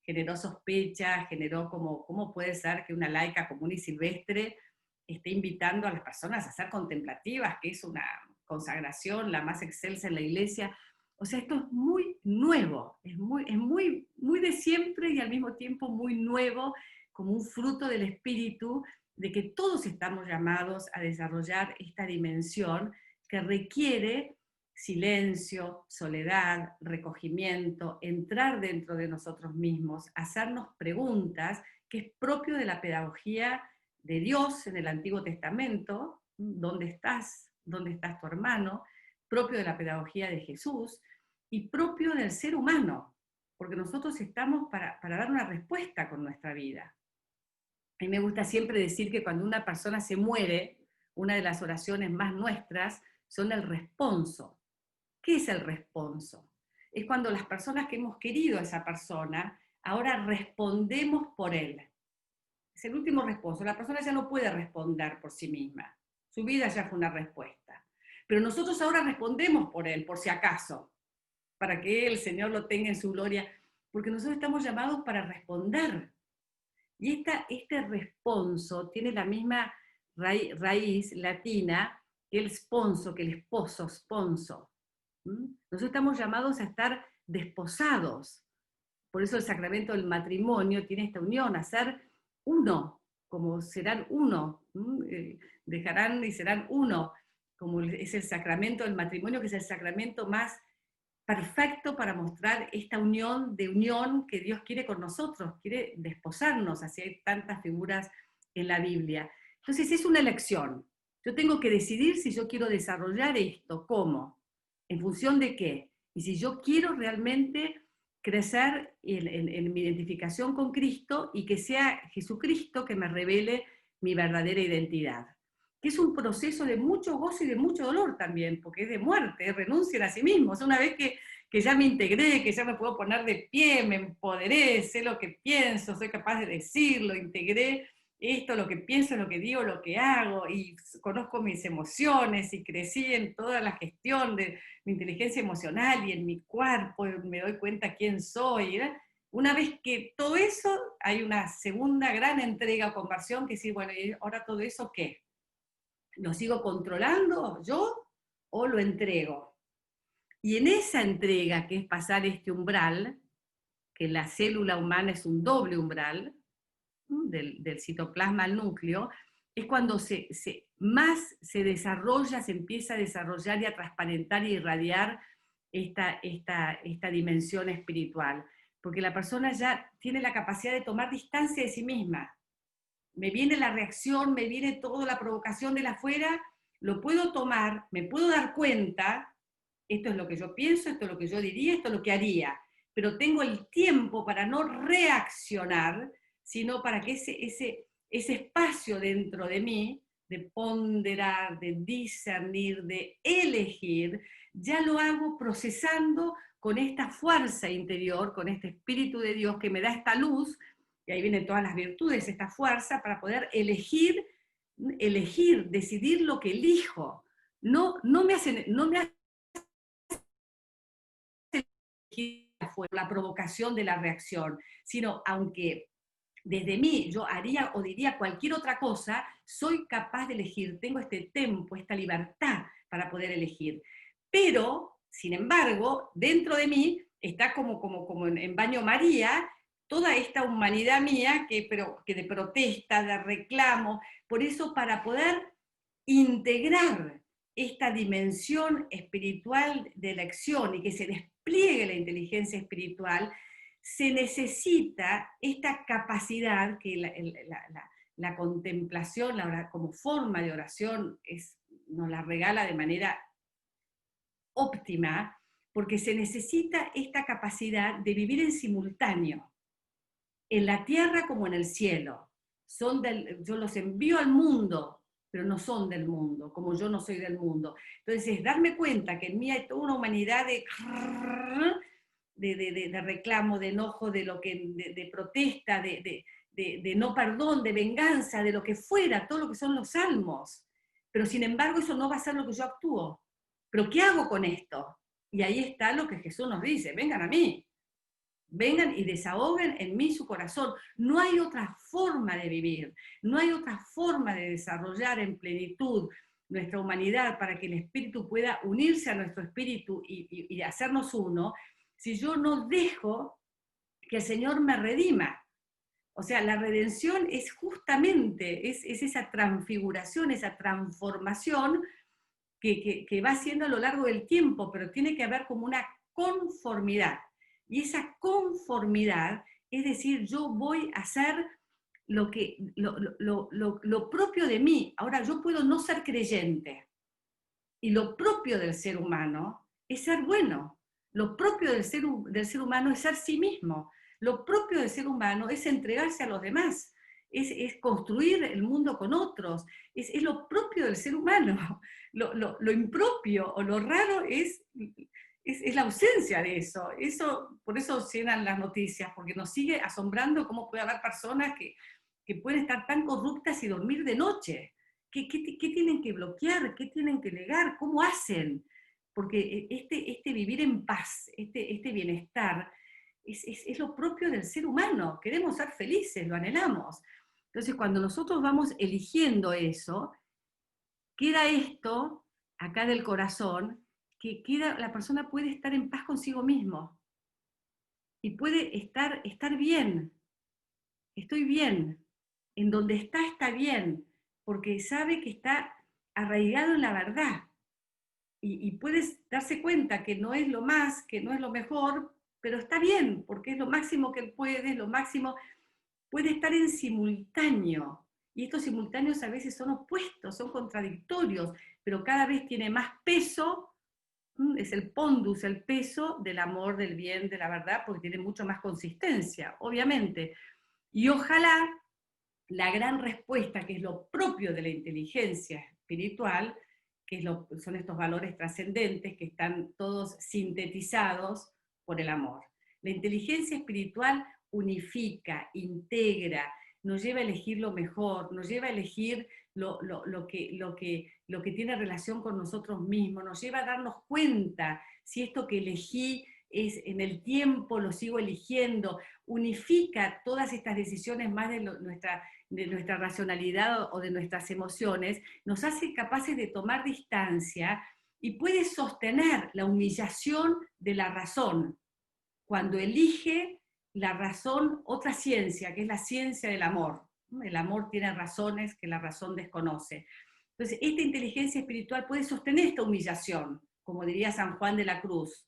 Speaker 3: generó sospechas, generó cómo puede ser que una laica común y silvestre esté invitando a las personas a ser contemplativas, que es una consagración la más excelsa en la iglesia. O sea, esto es muy nuevo, es muy de siempre y al mismo tiempo muy nuevo, como un fruto del espíritu, de que todos estamos llamados a desarrollar esta dimensión que requiere silencio, soledad, recogimiento, entrar dentro de nosotros mismos, hacernos preguntas, que es propio de la pedagogía de Dios en el Antiguo Testamento. ¿Dónde estás? ¿Dónde está tu hermano? Propio de la pedagogía de Jesús y propio del ser humano, porque nosotros estamos para dar una respuesta con nuestra vida. A mí me gusta siempre decir que cuando una persona se muere, una de las oraciones más nuestras son el responso. ¿Qué es el responso? Es cuando las personas que hemos querido a esa persona, ahora respondemos por él. Es el último responso. La persona ya no puede responder por sí misma. Su vida ya fue una respuesta. Pero nosotros ahora respondemos por él, por si acaso, para que el Señor lo tenga en su gloria, porque nosotros estamos llamados para responder. Y este responso tiene la misma raíz latina que el sponso, que el esposo, sponso. Nosotros estamos llamados a estar desposados. Por eso el sacramento del matrimonio tiene esta unión, a ser uno, como serán uno, dejarán y serán uno, como es el sacramento del matrimonio, que es el sacramento más perfecto para mostrar esta unión que Dios quiere con nosotros, quiere desposarnos, así hay tantas figuras en la Biblia. Entonces es una elección. Yo tengo que decidir si yo quiero desarrollar esto, ¿cómo? ¿En función de qué? Y si yo quiero realmente crecer en mi identificación con Cristo y que sea Jesucristo que me revele mi verdadera identidad. Que es un proceso de mucho gozo y de mucho dolor también, porque es de muerte, es renuncia a sí mismo. O sea, una vez que ya me integré, que ya me puedo poner de pie, me empoderé, sé lo que pienso, soy capaz de decirlo, integré esto, lo que pienso, lo que digo, lo que hago, y conozco mis emociones, y crecí en toda la gestión de mi inteligencia emocional y en mi cuerpo, me doy cuenta quién soy. Una vez que todo eso, hay una segunda gran entrega o conversión, que decir, bueno, ¿y ahora todo eso qué? ¿Lo sigo controlando yo o lo entrego? Y en esa entrega, que es pasar este umbral, que la célula humana es un doble umbral, del citoplasma al núcleo, es cuando más se desarrolla, se empieza a desarrollar y a transparentar y irradiar esta dimensión espiritual. Porque la persona ya tiene la capacidad de tomar distancia de sí misma. Me viene la reacción, me viene toda la provocación de la afuera, lo puedo tomar, me puedo dar cuenta, esto es lo que yo pienso, esto es lo que yo diría, esto es lo que haría, pero tengo el tiempo para no reaccionar, sino para que ese espacio dentro de mí, de ponderar, de discernir, de elegir, ya lo hago procesando con esta fuerza interior, con este Espíritu de Dios que me da esta luz, y ahí vienen todas las virtudes, esta fuerza para poder elegir, decidir lo que elijo. No me hace elegir la provocación de la reacción, sino aunque desde mí yo haría o diría cualquier otra cosa, soy capaz de elegir, tengo este tempo, esta libertad para poder elegir. Pero, sin embargo, dentro de mí está como en Baño María, toda esta humanidad mía que de protesta, de reclamo. Por eso, para poder integrar esta dimensión espiritual de elección y que se despliegue la inteligencia espiritual, se necesita esta capacidad que la contemplación, como forma de oración, nos la regala de manera óptima, porque se necesita esta capacidad de vivir en simultáneo, en la tierra como en el cielo. Yo los envío al mundo, pero no son del mundo, como yo no soy del mundo. Entonces, darme cuenta que en mí hay toda una humanidad de reclamo, de enojo, de protesta, de no perdón, de venganza, de lo que fuera, todo lo que son los salmos. Pero sin embargo eso no va a ser lo que yo actúo. ¿Pero qué hago con esto? Y ahí está lo que Jesús nos dice, vengan a mí, vengan y desahoguen en mí su corazón. No hay otra forma de vivir, no hay otra forma de desarrollar en plenitud nuestra humanidad para que el espíritu pueda unirse a nuestro espíritu y hacernos uno, si yo no dejo que el Señor me redima. O sea, la redención es justamente, es esa transfiguración, esa transformación que va haciendo a lo largo del tiempo, pero tiene que haber como una conformidad. Y esa conformidad, es decir, yo voy a hacer lo propio de mí. Ahora, yo puedo no ser creyente. Y lo propio del ser humano es ser bueno. Lo propio del ser humano es ser sí mismo. Lo propio del ser humano es entregarse a los demás. Es construir el mundo con otros. Es lo propio del ser humano. Lo impropio o lo raro es la ausencia de eso. Por eso llenan las noticias, porque nos sigue asombrando cómo puede haber personas que pueden estar tan corruptas y dormir de noche. ¿Qué tienen que bloquear? ¿Qué tienen que negar? ¿Cómo hacen? Porque este vivir en paz, este bienestar, es lo propio del ser humano. Queremos ser felices, lo anhelamos. Entonces, cuando nosotros vamos eligiendo eso, queda esto acá del corazón, la persona puede estar en paz consigo mismo y puede estar bien. Estoy bien. En donde está bien, porque sabe que está arraigado en la verdad. Y puedes darse cuenta que no es lo más, que no es lo mejor, pero está bien, porque es lo máximo que él puede, lo máximo, puede estar en simultáneo. Y estos simultáneos a veces son opuestos, son contradictorios, pero cada vez tiene más peso, es el pondus, el peso del amor, del bien, de la verdad, porque tiene mucho más consistencia, obviamente. Y ojalá la gran respuesta, que es lo propio de la inteligencia espiritual, que son estos valores trascendentes que están todos sintetizados por el amor. La inteligencia espiritual unifica, integra, nos lleva a elegir lo mejor, nos lleva a elegir lo que tiene relación con nosotros mismos, nos lleva a darnos cuenta si esto que elegí es en el tiempo, lo sigo eligiendo, unifica todas estas decisiones más de nuestra racionalidad o de nuestras emociones, nos hace capaces de tomar distancia y puede sostener la humillación de la razón, cuando elige la razón otra ciencia, que es la ciencia del amor. El amor tiene razones que la razón desconoce. Entonces, esta inteligencia espiritual puede sostener esta humillación, como diría San Juan de la Cruz.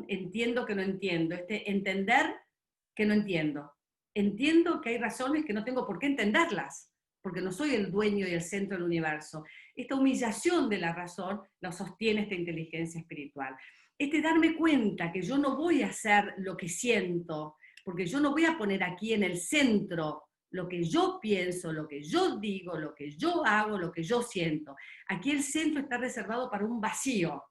Speaker 3: Entiendo que no entiendo, entender que no entiendo. Entiendo que hay razones que no tengo por qué entenderlas, porque no soy el dueño y el centro del universo. Esta humillación de la razón lo sostiene esta inteligencia espiritual. Darme cuenta que yo no voy a hacer lo que siento, porque yo no voy a poner aquí en el centro lo que yo pienso, lo que yo digo, lo que yo hago, lo que yo siento. Aquí el centro está reservado para un vacío,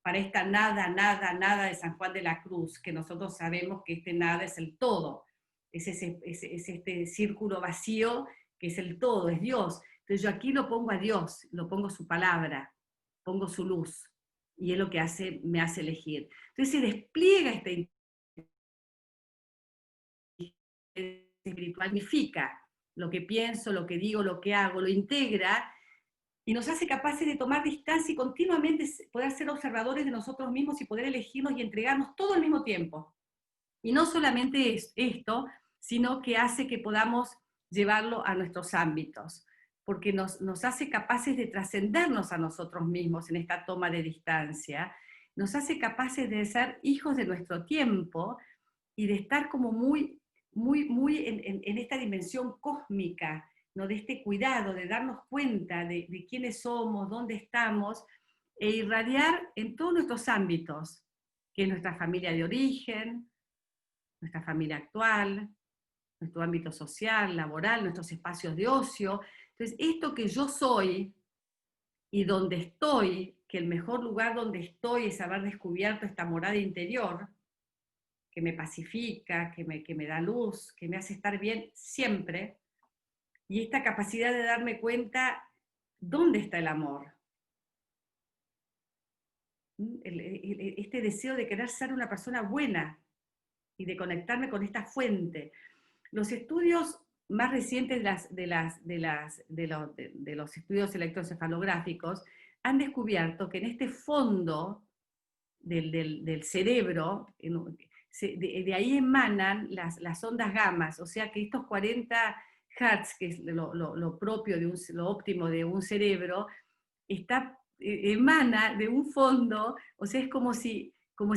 Speaker 3: para esta nada, nada, nada de San Juan de la Cruz, que nosotros sabemos que este nada es el todo, es este círculo vacío que es el todo, es Dios. Entonces yo aquí lo pongo a Dios, lo pongo su palabra, pongo su luz, y es lo que me hace elegir. Entonces se despliega esta inteligencia espiritual, significa lo que pienso, lo que digo, lo que hago, lo integra, y nos hace capaces de tomar distancia y continuamente poder ser observadores de nosotros mismos y poder elegirnos y entregarnos todo al mismo tiempo. Y no solamente esto, sino que hace que podamos llevarlo a nuestros ámbitos, porque nos hace capaces de trascendernos a nosotros mismos en esta toma de distancia, nos hace capaces de ser hijos de nuestro tiempo y de estar como muy en esta dimensión cósmica, ¿no? De este cuidado, de darnos cuenta de quiénes somos, dónde estamos, e irradiar en todos nuestros ámbitos, que es nuestra familia de origen, nuestra familia actual, nuestro ámbito social, laboral, nuestros espacios de ocio. Entonces, esto que yo soy y donde estoy, que el mejor lugar donde estoy es haber descubierto esta morada interior, que me pacifica, que me da luz, que me hace estar bien siempre, y esta capacidad de darme cuenta dónde está el amor. Este deseo de querer ser una persona buena y de conectarme con esta fuente. Los estudios más recientes de los estudios electroencefalográficos han descubierto que en este fondo del cerebro, de ahí emanan las ondas gamas, o sea que estos 40 Hz, que es lo propio, lo óptimo de un cerebro, emana de un fondo, o sea, es como si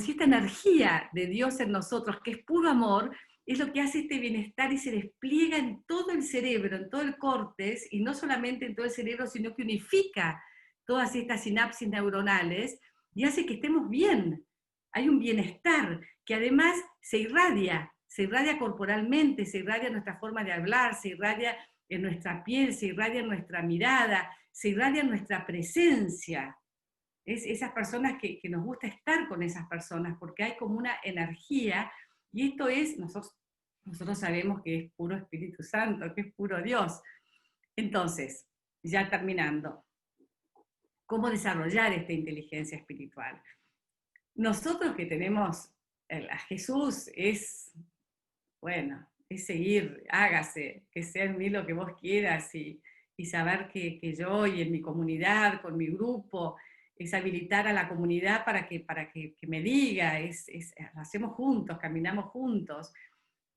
Speaker 3: esta energía de Dios en nosotros, que es puro amor, es lo que hace este bienestar y se despliega en todo el cerebro, en todo el córtex, y no solamente en todo el cerebro, sino que unifica todas estas sinapsis neuronales y hace que estemos bien. Hay un bienestar que además se irradia corporalmente, se irradia en nuestra forma de hablar, se irradia en nuestra piel, se irradia en nuestra mirada, se irradia en nuestra presencia. Es esas personas que nos gusta estar con esas personas, porque hay como una energía, y esto es, nosotros sabemos que es puro Espíritu Santo, que es puro Dios. Entonces, ya terminando, ¿cómo desarrollar esta inteligencia espiritual? Nosotros que tenemos a Jesús es seguir, hágase, que sea en mí lo que vos quieras, y saber que yo y en mi comunidad, con mi grupo, es habilitar a la comunidad para que me diga, lo hacemos juntos, caminamos juntos,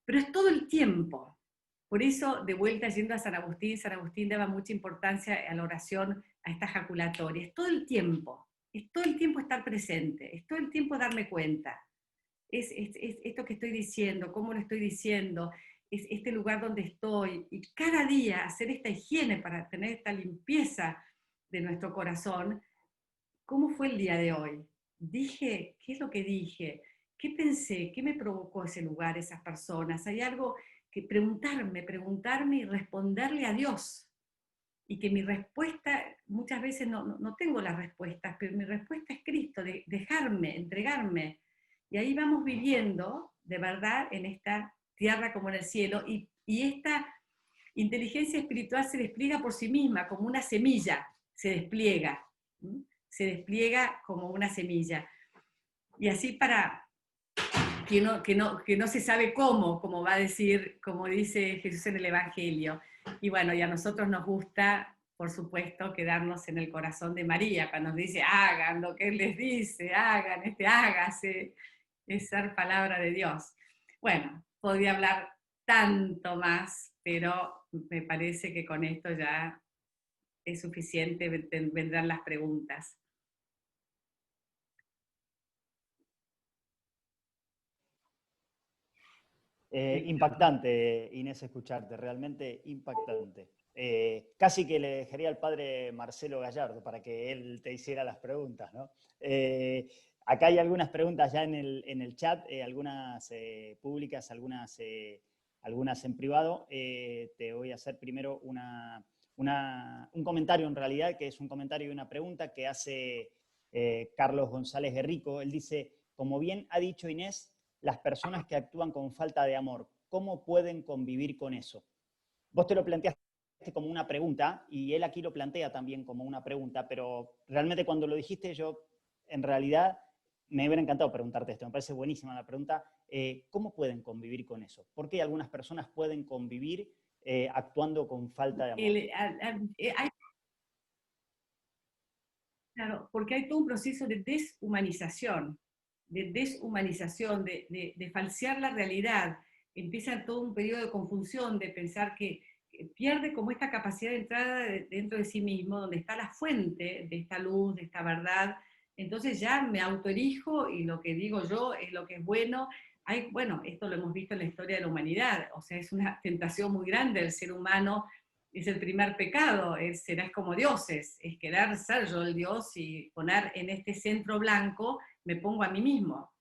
Speaker 3: pero es todo el tiempo. Por eso, de vuelta yendo a San Agustín daba mucha importancia a la oración, a esta jaculatoria. Es todo el tiempo estar presente, es todo el tiempo darme cuenta. Es esto que estoy diciendo, cómo lo estoy diciendo, es este lugar donde estoy, y cada día hacer esta higiene para tener esta limpieza de nuestro corazón. ¿Cómo fue el día de hoy? ¿Dije? ¿Qué es lo que dije? ¿Qué pensé? ¿Qué me provocó ese lugar, esas personas? Hay algo que preguntarme y responderle a Dios. Y que mi respuesta, muchas veces no tengo las respuestas, pero mi respuesta es Cristo, de dejarme, entregarme. Y ahí vamos viviendo, de verdad, en esta tierra como en el cielo, y esta inteligencia espiritual se despliega por sí misma, como una semilla, se despliega como una semilla. Y así para que no se sabe cómo, como va a decir, como dice Jesús en el Evangelio. Y bueno, y a nosotros nos gusta, por supuesto, quedarnos en el corazón de María, cuando nos dice, hagan lo que Él les dice, hagan, hágase, es ser palabra de Dios. Bueno, podría hablar tanto más, pero me parece que con esto ya es suficiente, vendrán las preguntas.
Speaker 1: Impactante, Inés, escucharte, realmente impactante. Casi que le dejaría al padre Marcelo Gallardo para que él te hiciera las preguntas, ¿no? Acá hay algunas preguntas ya en el chat, algunas públicas, algunas en privado. Te voy a hacer primero un comentario en realidad, que es un comentario y una pregunta que hace Carlos González Guerrico. Él dice, como bien ha dicho Inés, las personas que actúan con falta de amor, ¿cómo pueden convivir con eso? Vos te lo planteaste como una pregunta, y él aquí lo plantea también como una pregunta, pero realmente cuando lo dijiste yo, en realidad, me hubiera encantado preguntarte esto, me parece buenísima la pregunta, ¿cómo pueden convivir con eso? ¿Por qué algunas personas pueden convivir actuando con falta de amor?
Speaker 3: Claro, porque hay todo un proceso de deshumanización, de falsear la realidad. Empieza todo un periodo de confusión, de pensar que pierde como esta capacidad de entrada dentro de sí mismo, donde está la fuente de esta luz, de esta verdad. Entonces ya me autoerijo y lo que digo yo es lo que es bueno. Bueno, esto lo hemos visto en la historia de la humanidad, o sea, es una tentación muy grande del ser humano. Es el primer pecado, serás como dioses, es querer ser yo el Dios y poner en este centro blanco, me pongo a mí mismo.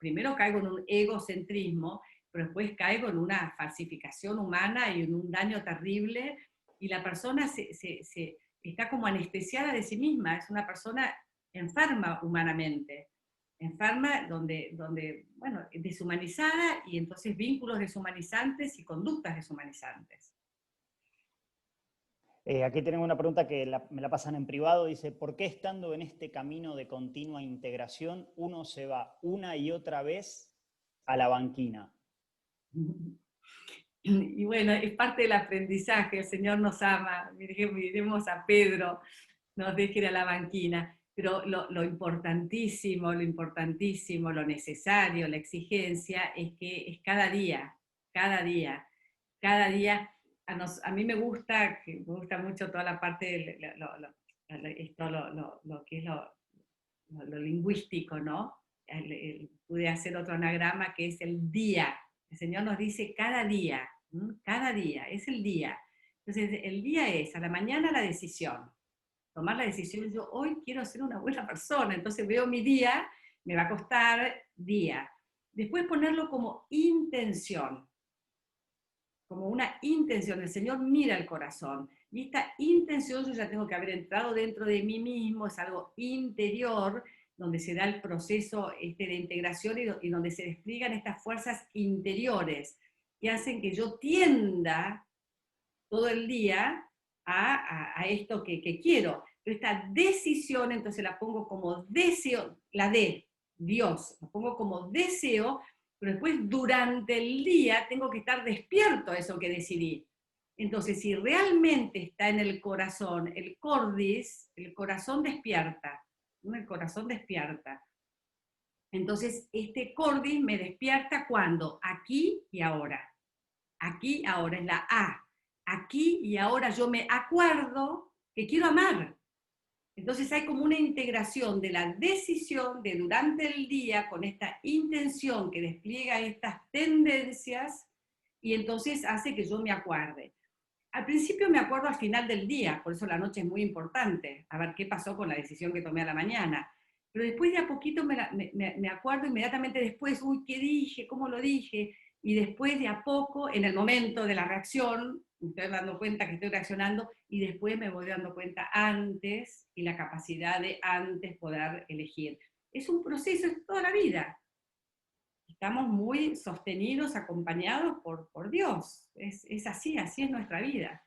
Speaker 3: Primero caigo en un egocentrismo, pero después caigo en una falsificación humana y en un daño terrible, y la persona está como anestesiada de sí misma, es una persona enferma humanamente, enferma bueno, deshumanizada, y entonces vínculos deshumanizantes y conductas deshumanizantes.
Speaker 1: Aquí tenemos una pregunta que me la pasan en privado, dice, ¿por qué estando en este camino de continua integración uno se va una y otra vez a la banquina?
Speaker 3: Y bueno, es parte del aprendizaje, el Señor nos ama, miremos a Pedro, nos deje ir a la banquina, pero lo importantísimo, lo necesario, la exigencia, es que es cada día. A mí me gusta mucho toda la parte de lo que es lo lingüístico, ¿no? Pude hacer otro anagrama que es el día. El Señor nos dice cada día, es el día. Entonces, el día es a la mañana la decisión, tomar la decisión, yo hoy quiero ser una buena persona, entonces veo mi día, me va a costar día. Después ponerlo como intención, como una intención, el Señor mira el corazón, y esta intención yo ya tengo que haber entrado dentro de mí mismo, es algo interior, donde se da el proceso de integración y donde se despliegan estas fuerzas interiores que hacen que yo tienda todo el día a esto que quiero. Pero esta decisión entonces la pongo como deseo, la de Dios, la pongo como deseo, pero después durante el día tengo que estar despierto a eso que decidí. Entonces, si realmente está en el corazón, el cordis, el corazón despierta. ¿no? El corazón despierta. Entonces, este cordis me despierta cuando, aquí y ahora. Aquí, ahora, es la A. Aquí y ahora yo me acuerdo que quiero amar. Entonces hay como una integración de la decisión de durante el día con esta intención que despliega estas tendencias y entonces hace que yo me acuerde. Al principio me acuerdo al final del día, por eso la noche es muy importante, a ver qué pasó con la decisión que tomé a la mañana. Pero después de a poquito me acuerdo inmediatamente después, uy, ¿qué dije? ¿Cómo lo dije? Y después de a poco, en el momento de la reacción, me estoy dando cuenta que estoy reaccionando, y después me voy dando cuenta antes, y la capacidad de antes poder elegir. Es un proceso, es toda la vida. Estamos muy sostenidos, acompañados por Dios. Es así, así es nuestra vida.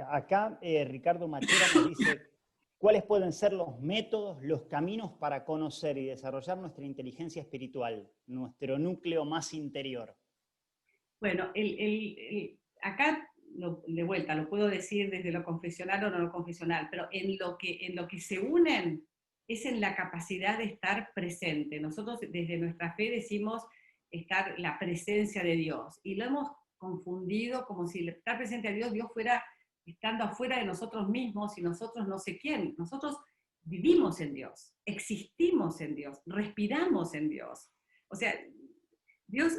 Speaker 1: Acá Ricardo Machera nos dice, ¿cuáles pueden ser los métodos, los caminos para conocer y desarrollar nuestra inteligencia espiritual, nuestro núcleo más interior?
Speaker 3: Bueno, acá, de vuelta, lo puedo decir desde lo confesional o no lo confesional, pero en lo que se unen es en la capacidad de estar presente. Nosotros desde nuestra fe decimos estar la presencia de Dios, y lo hemos confundido como si estar presente a Dios fuera estando afuera de nosotros mismos y nosotros no sé quién. Nosotros vivimos en Dios, existimos en Dios, respiramos en Dios. O sea, Dios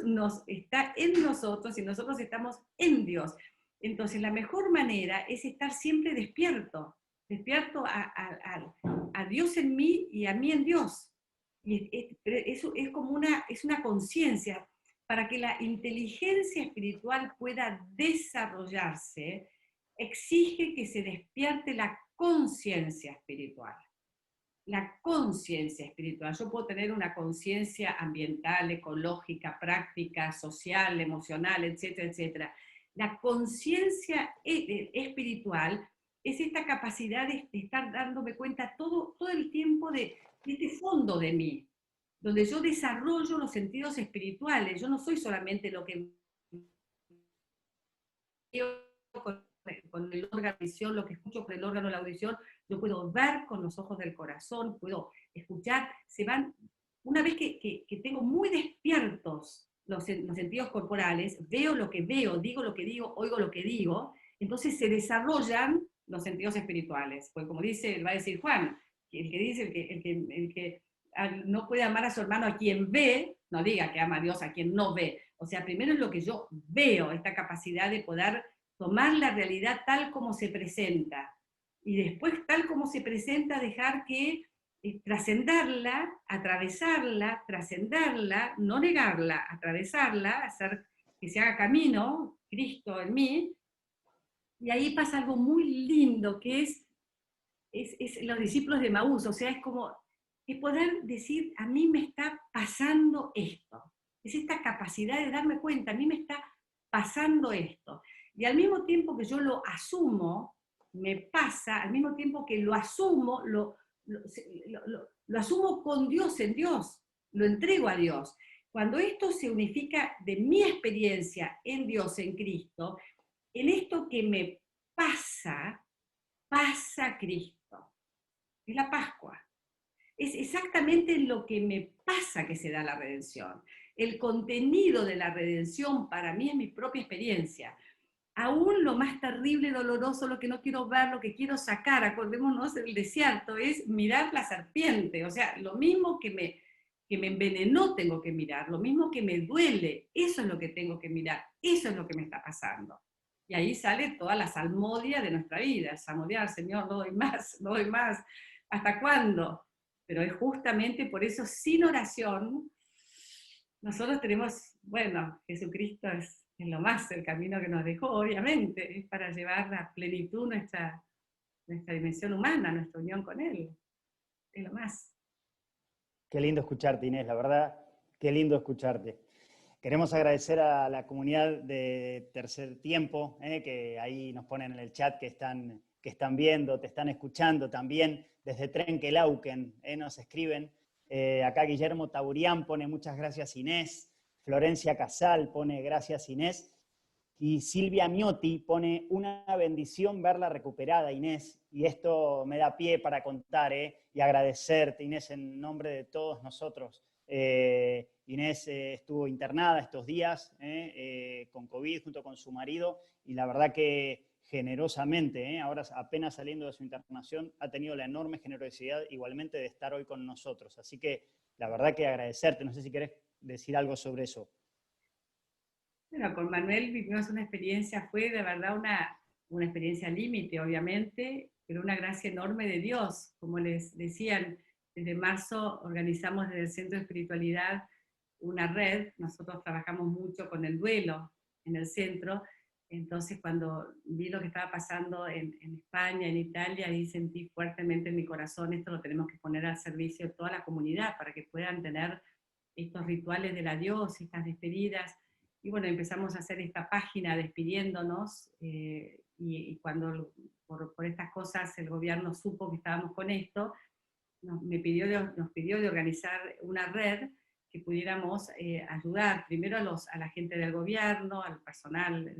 Speaker 3: está en nosotros y nosotros estamos en Dios. Entonces la mejor manera es estar siempre despierto a Dios en mí y a mí en Dios. Y eso es como una conciencia. Para que la inteligencia espiritual pueda desarrollarse, exige que se despierte la conciencia espiritual. La conciencia espiritual. Yo puedo tener una conciencia ambiental, ecológica, práctica, social, emocional, etcétera, etcétera. La conciencia espiritual es esta capacidad de estar dándome cuenta todo el tiempo de este fondo de mí, donde yo desarrollo los sentidos espirituales. Yo no soy solamente lo que veo con el órgano de la audición, lo que escucho con el órgano de la audición, yo puedo ver con los ojos del corazón, puedo escuchar, una vez que tengo muy despiertos los sentidos corporales, veo lo que veo, digo lo que digo, oigo lo que digo, entonces se desarrollan los sentidos espirituales. Pues como va a decir Juan, el que no puede amar a su hermano a quien ve, no diga que ama a Dios a quien no ve. O sea, primero es lo que yo veo, esta capacidad de poder tomar la realidad tal como se presenta, y después tal como se presenta dejar que trascenderla, atravesarla, trascenderla, no negarla, atravesarla, hacer que se haga camino, Cristo en mí, y ahí pasa algo muy lindo, que es los discípulos de Maús. O sea, es poder decir, a mí me está pasando esto, es esta capacidad de darme cuenta, a mí me está pasando esto, y al mismo tiempo que yo lo asumo, me pasa, al mismo tiempo que lo asumo, lo asumo con Dios, en Dios, lo entrego a Dios. Cuando esto se unifica de mi experiencia en Dios, en Cristo, en esto que me pasa Cristo. Es la Pascua. Es exactamente lo que me pasa que se da la redención. El contenido de la redención para mí es mi propia experiencia. Aún lo más terrible, doloroso, lo que no quiero ver, lo que quiero sacar, acordémonos del desierto, es mirar la serpiente. O sea, lo mismo que me envenenó tengo que mirar, lo mismo que me duele, eso es lo que tengo que mirar, eso es lo que me está pasando. Y ahí sale toda la salmodia de nuestra vida, salmodiar, Señor, no doy más, no doy más, ¿hasta cuándo? Pero es justamente por eso, sin oración, nosotros tenemos, bueno, Jesucristo es lo más, el camino que nos dejó, obviamente, es para llevar a plenitud nuestra dimensión humana, nuestra unión con Él, es lo más.
Speaker 1: Qué lindo escucharte, Inés, la verdad, qué lindo escucharte. Queremos agradecer a la comunidad de Tercer Tiempo, que ahí nos ponen en el chat que están viendo, te están escuchando también, desde Trenquelauquen, nos escriben. Acá Guillermo Taburián pone muchas gracias Inés, Florencia Casal pone gracias Inés. Y Silvia Miotti pone una bendición verla recuperada, Inés, y esto me da pie para contar, y agradecerte, Inés, en nombre de todos nosotros. Inés estuvo internada estos días con COVID junto con su marido, y la verdad que generosamente, ahora apenas saliendo de su internación, ha tenido la enorme generosidad igualmente de estar hoy con nosotros. Así que la verdad que agradecerte, no sé si querés decir algo sobre eso.
Speaker 3: Bueno, con Manuel vivimos una experiencia, fue de verdad una experiencia límite, obviamente, pero una gracia enorme de Dios. Como les decían, desde marzo organizamos desde el Centro de Espiritualidad una red, nosotros trabajamos mucho con el duelo en el centro, entonces cuando vi lo que estaba pasando en España, en Italia, ahí sentí fuertemente en mi corazón, esto lo tenemos que poner al servicio de toda la comunidad para que puedan tener estos rituales del adiós, estas despedidas. Y bueno, empezamos a hacer esta página despidiéndonos, y cuando por estas cosas el gobierno supo que estábamos con esto, nos pidió de organizar una red que pudiéramos ayudar primero a la gente del gobierno, al personal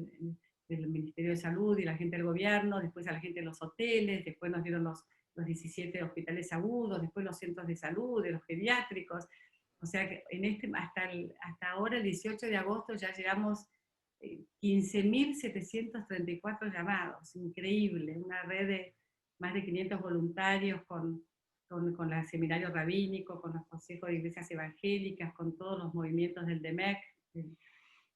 Speaker 3: del Ministerio de Salud y la gente del gobierno, después a la gente de los hoteles, después nos dieron los 17 hospitales agudos, después los centros de salud, de los pediátricos. O sea que hasta ahora, el 18 de agosto, ya llegamos 15.734 llamados, increíble, una red de más de 500 voluntarios con el seminario rabínico, con los consejos de iglesias evangélicas, con todos los movimientos del DEMEC.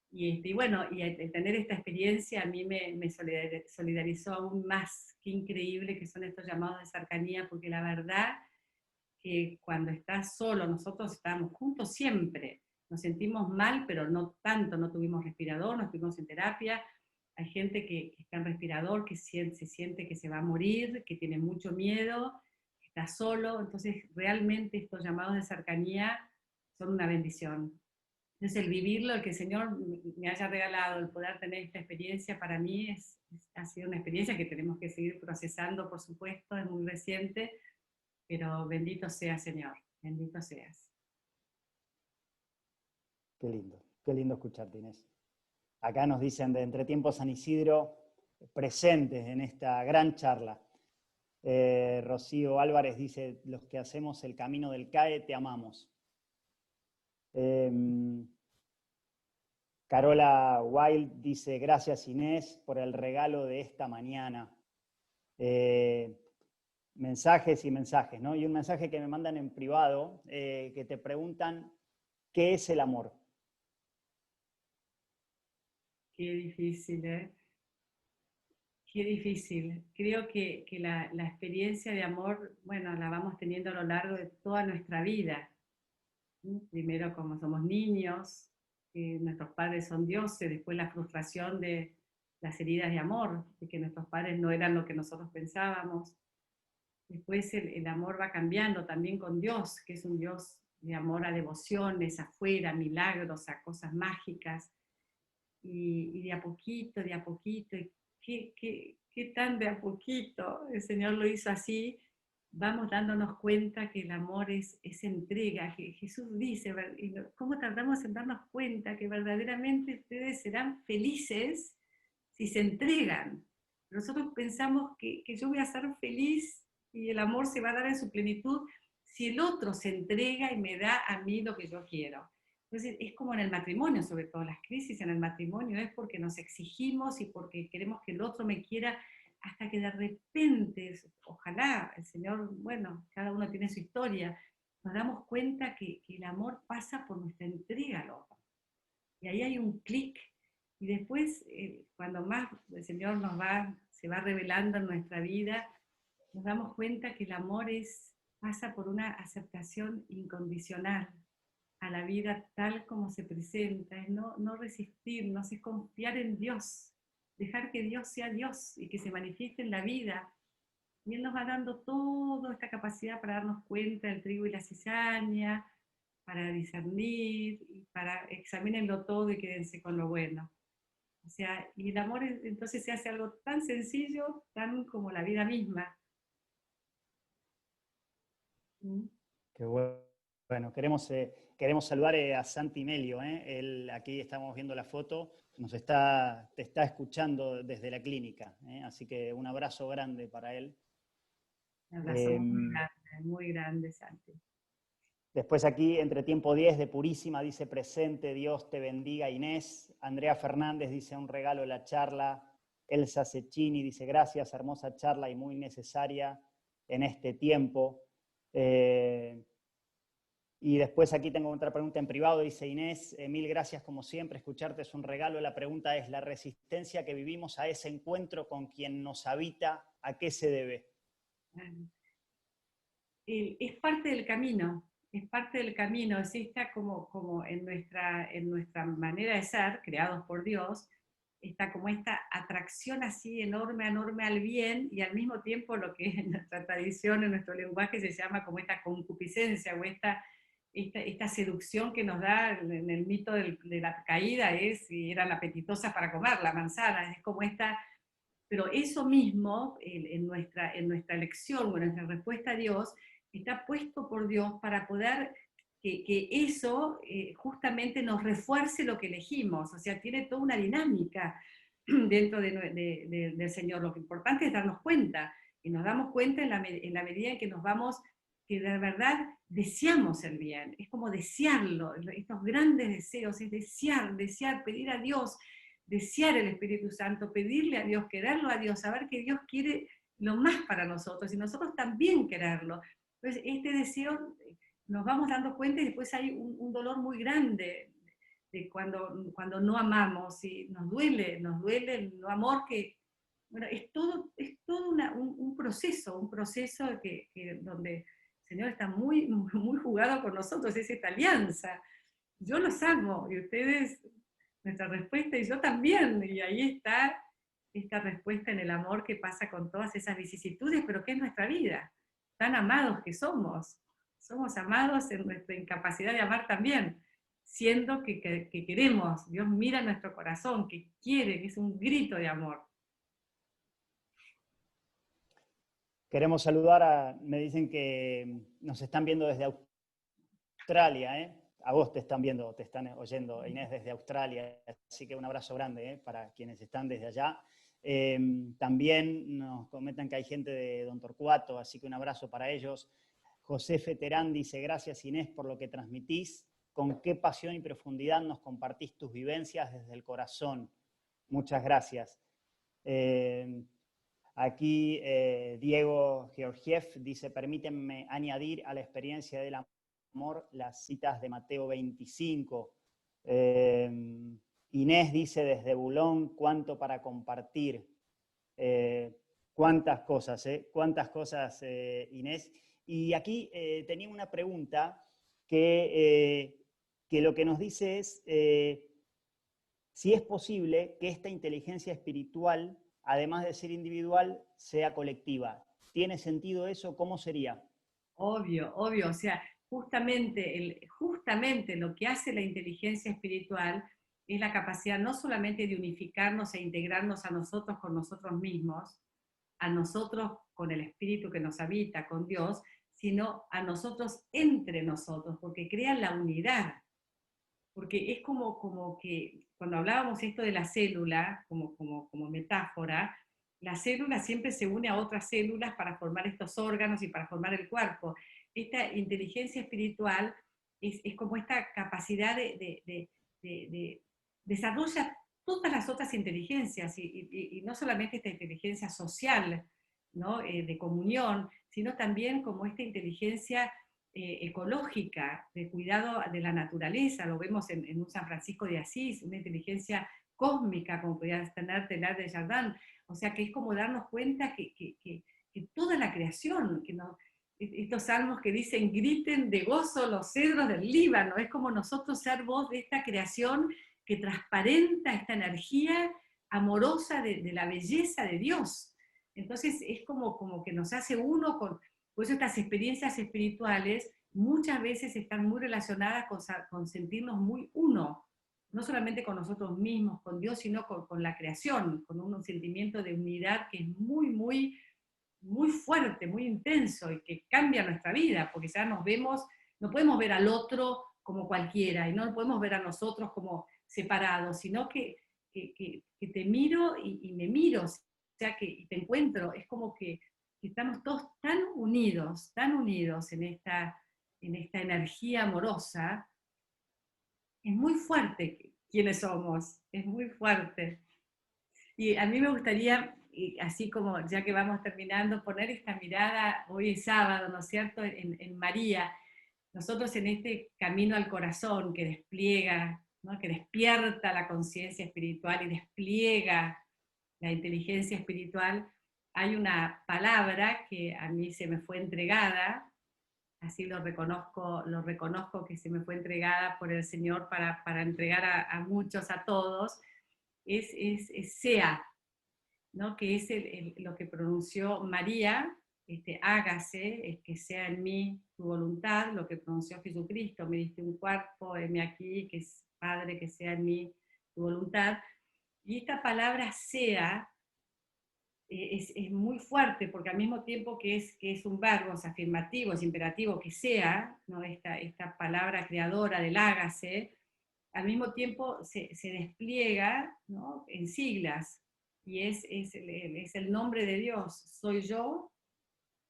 Speaker 3: Y bueno, y el tener esta experiencia a mí me solidarizó aún más. Qué increíble que son estos llamados de cercanía, porque la verdad que cuando estás solo, nosotros estábamos juntos siempre, nos sentimos mal, pero no tanto, no tuvimos respirador, no estuvimos en terapia. Hay gente que está en respirador, que se siente que se va a morir, que tiene mucho miedo, que está solo. Entonces realmente estos llamados de cercanía son una bendición. Entonces el vivirlo, el que el Señor me haya regalado, el poder tener esta experiencia, para mí ha sido una experiencia que tenemos que seguir procesando, por supuesto, es muy reciente, pero bendito sea, Señor, bendito seas.
Speaker 1: Qué lindo escucharte, Inés. Acá nos dicen de Entretiempo San Isidro, presentes en esta gran charla. Rocío Álvarez dice, los que hacemos el camino del CAE, te amamos. Carola Wild dice, gracias Inés por el regalo de esta mañana. Mensajes y mensajes, ¿no? Y un mensaje que me mandan en privado, que te preguntan, ¿qué es el amor?
Speaker 3: Qué difícil, ¿eh? Qué difícil. Creo que la experiencia de amor, bueno, la vamos teniendo a lo largo de toda nuestra vida. Primero como somos niños, nuestros padres son dioses, después la frustración de las heridas de amor, de que nuestros padres no eran lo que nosotros pensábamos. Después el amor va cambiando también con Dios, que es un Dios de amor a devociones, afuera, milagros, a cosas mágicas. Y de a poquito, ¿qué tan de a poquito? El Señor lo hizo así, vamos dándonos cuenta que el amor es entrega, que Jesús dice, ¿cómo tardamos en darnos cuenta que verdaderamente ustedes serán felices si se entregan? Nosotros pensamos que yo voy a ser feliz y el amor se va a dar en su plenitud si el otro se entrega y me da a mí lo que yo quiero. Entonces es como en el matrimonio, sobre todo las crisis en el matrimonio, es porque nos exigimos y porque queremos que el otro me quiera, hasta que de repente, ojalá el Señor, bueno, cada uno tiene su historia, nos damos cuenta que el amor pasa por nuestra entrega al otro. Y ahí hay un clic, y después, cuando más el Señor se va revelando en nuestra vida, nos damos cuenta que el amor pasa por una aceptación incondicional a la vida tal como se presenta, es no resistirnos, es confiar en Dios, dejar que Dios sea Dios y que se manifieste en la vida. Y Él nos va dando toda esta capacidad para darnos cuenta del trigo y la cizaña, para discernir, y para examínenlo todo y quédense con lo bueno. O sea, y el amor entonces se hace algo tan sencillo, tan como la vida misma.
Speaker 1: Qué bueno Bueno, queremos saludar a Santi Melio. Él, aquí estamos viendo la foto, te está escuchando desde la clínica. Así que un abrazo grande para él.
Speaker 3: Un abrazo muy grande, Santi.
Speaker 1: Después aquí, entre tiempo 10 de Purísima, dice presente, Dios te bendiga, Inés. Andrea Fernández dice un regalo de la charla. Elsa Cecchini dice gracias, hermosa charla y muy necesaria en este tiempo. Y después aquí tengo otra pregunta en privado, dice Inés, mil gracias como siempre, escucharte es un regalo. La pregunta es, ¿la resistencia que vivimos a ese encuentro con quien nos habita, a qué se debe?
Speaker 3: Es parte del camino. Es parte del camino, ¿sí? Está como en nuestra manera de ser, creados por Dios, está como esta atracción así enorme al bien, y al mismo tiempo lo que en nuestra tradición, en nuestro lenguaje se llama como esta concupiscencia, o esta seducción que nos da en el mito de la caída, eran apetitosas para comer, la manzana, es como esta, pero eso mismo, en nuestra elección, o en nuestra respuesta a Dios, está puesto por Dios para poder que eso justamente nos refuerce lo que elegimos, o sea, tiene toda una dinámica dentro del Señor. Lo que importante es darnos cuenta, y nos damos cuenta en la medida en que nos vamos, que de verdad deseamos el bien, es como desearlo, estos grandes deseos, es desear, pedir a Dios, desear el Espíritu Santo, pedirle a Dios, quererlo a Dios, saber que Dios quiere lo más para nosotros, y nosotros también quererlo. Entonces, este deseo nos vamos dando cuenta, y después hay un dolor muy grande de cuando no amamos, y nos duele el no amor, que, bueno, es todo un proceso donde el Señor está muy, muy jugado con nosotros, es esta alianza. Yo los amo, y ustedes, nuestra respuesta, y yo también, y ahí está esta respuesta en el amor que pasa con todas esas vicisitudes, pero que es nuestra vida, tan amados que somos amados en nuestra incapacidad de amar también, siendo que queremos, Dios mira nuestro corazón, que quiere, que es un grito de amor.
Speaker 1: Queremos saludar me dicen que nos están viendo desde Australia, A vos te están viendo, te están oyendo, Inés, desde Australia, así que un abrazo grande para quienes están desde allá. También nos comentan que hay gente de Don Torcuato, así que un abrazo para ellos. José Feterán dice, gracias Inés por lo que transmitís, con qué pasión y profundidad nos compartís tus vivencias desde el corazón. Muchas gracias. Aquí Diego Georgiev dice, permítanme añadir a la experiencia del amor las citas de Mateo 25. Inés dice desde Bulón, cuánto para compartir. Cuántas cosas, Inés. Y aquí tenía una pregunta que lo que nos dice es si es posible que esta inteligencia espiritual, además de ser individual, sea colectiva. ¿Tiene sentido eso? ¿Cómo sería?
Speaker 3: Obvio, o sea, justamente lo que hace la inteligencia espiritual es la capacidad no solamente de unificarnos e integrarnos a nosotros con nosotros mismos, a nosotros con el Espíritu que nos habita, con Dios, sino a nosotros entre nosotros, porque crea la unidad. Porque es como que cuando hablábamos esto de la célula, como metáfora, la célula siempre se une a otras células para formar estos órganos y para formar el cuerpo. Esta inteligencia espiritual es como esta capacidad de desarrolla todas las otras inteligencias, y no solamente esta inteligencia social, ¿no? De comunión, sino también como esta inteligencia ecológica, de cuidado de la naturaleza. Lo vemos en un San Francisco de Asís, una inteligencia cósmica, como podía tener Teilhard de Chardin. O sea, que es como darnos cuenta que toda la creación, estos salmos que dicen, griten de gozo los cedros del Líbano, es como nosotros ser voz de esta creación que transparenta esta energía amorosa de la belleza de Dios. Entonces es como que nos hace uno con... Por eso estas experiencias espirituales muchas veces están muy relacionadas con sentirnos muy uno, no solamente con nosotros mismos, con Dios, sino con la creación, con un sentimiento de unidad que es muy, muy, muy fuerte, muy intenso, y que cambia nuestra vida, porque ya nos vemos no podemos ver al otro como cualquiera, y no podemos ver a nosotros como separados, sino que te miro y me miro, o sea, que te encuentro, es como que estamos todos tan unidos en esta energía amorosa. Es muy fuerte quiénes somos, es muy fuerte. Y a mí me gustaría, así como ya que vamos terminando, poner esta mirada, hoy es sábado, ¿no es cierto?, en María. Nosotros en este camino al corazón que despliega, ¿no?, que despierta la conciencia espiritual y despliega la inteligencia espiritual, hay una palabra que a mí se me fue entregada, así lo reconozco que se me fue entregada por el Señor para entregar a muchos, a todos, es sea, ¿no?, que es lo que pronunció María, hágase, que sea en mí tu voluntad, lo que pronunció Jesucristo, me diste un cuerpo, heme aquí, que es Padre, que sea en mí tu voluntad. Y esta palabra sea es muy fuerte, porque al mismo tiempo que es un verbo, es afirmativo, es imperativo, que sea, ¿no?, esta palabra creadora del hágase, al mismo tiempo se despliega, ¿no?, en siglas, y es el nombre de Dios. Soy yo,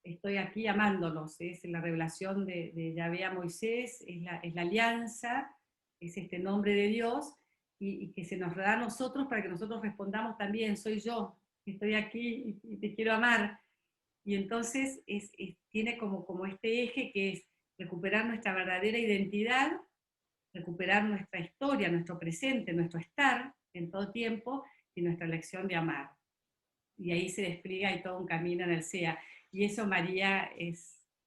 Speaker 3: estoy aquí amándolos, es la revelación de Yahvé a Moisés, es la alianza, es este nombre de Dios, y que se nos da a nosotros para que nosotros respondamos también, soy yo, estoy aquí y te quiero amar. Y entonces tiene como este eje que es recuperar nuestra verdadera identidad, recuperar nuestra historia, nuestro presente, nuestro estar en todo tiempo y nuestra elección de amar. Y ahí se despliega y todo un camino en el SEA. Y eso María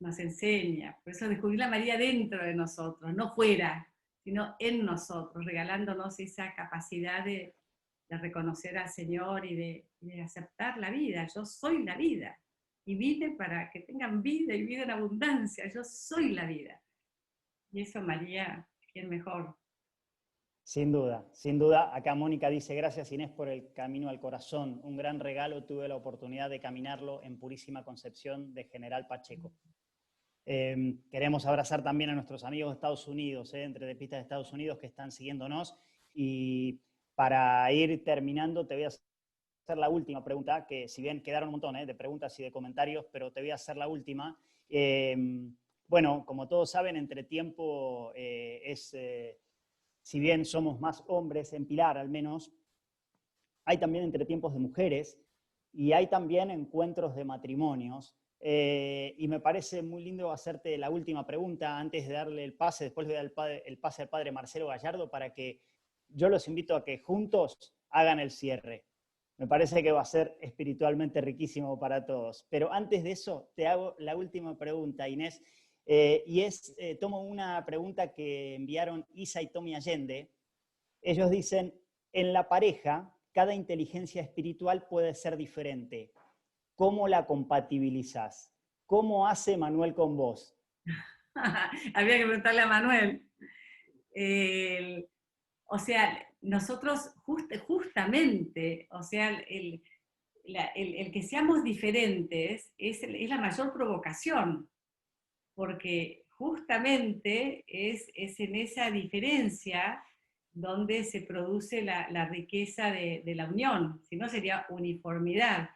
Speaker 3: nos enseña. Por eso descubrir la María dentro de nosotros, no fuera, sino en nosotros, regalándonos esa capacidad de reconocer al Señor y de aceptar la vida. Yo soy la vida. Y vine para que tengan vida y vida en abundancia. Yo soy la vida. Y eso María, ¿quién mejor?
Speaker 1: Sin duda, sin duda. Acá Mónica dice, gracias Inés por el camino al corazón. Un gran regalo, tuve la oportunidad de caminarlo en Purísima Concepción de General Pacheco. Queremos abrazar también a nuestros amigos de Estados Unidos, entre de Pistas de Estados Unidos, que están siguiéndonos. Y para ir terminando, te voy a hacer la última pregunta, que si bien quedaron un montón de preguntas y de comentarios, pero te voy a hacer la última. Bueno, como todos saben, Entre Tiempo si bien somos más hombres en Pilar al menos, hay también entretiempos de mujeres y hay también encuentros de matrimonios. Y me parece muy lindo hacerte la última pregunta antes de darle el pase, después le doy el pase al padre Marcelo Gallardo para que yo los invito a que juntos hagan el cierre. Me parece que va a ser espiritualmente riquísimo para todos. Pero antes de eso, te hago la última pregunta, Inés. Tomo una pregunta que enviaron Isa y Tommy Allende. Ellos dicen, en la pareja, cada inteligencia espiritual puede ser diferente. ¿Cómo la compatibilizás? ¿Cómo hace Manuel con vos?
Speaker 3: Habría que preguntarle a Manuel. O sea, nosotros justamente, o sea, el que seamos diferentes es la mayor provocación, porque justamente es en esa diferencia donde se produce la riqueza de la unión, si no sería uniformidad.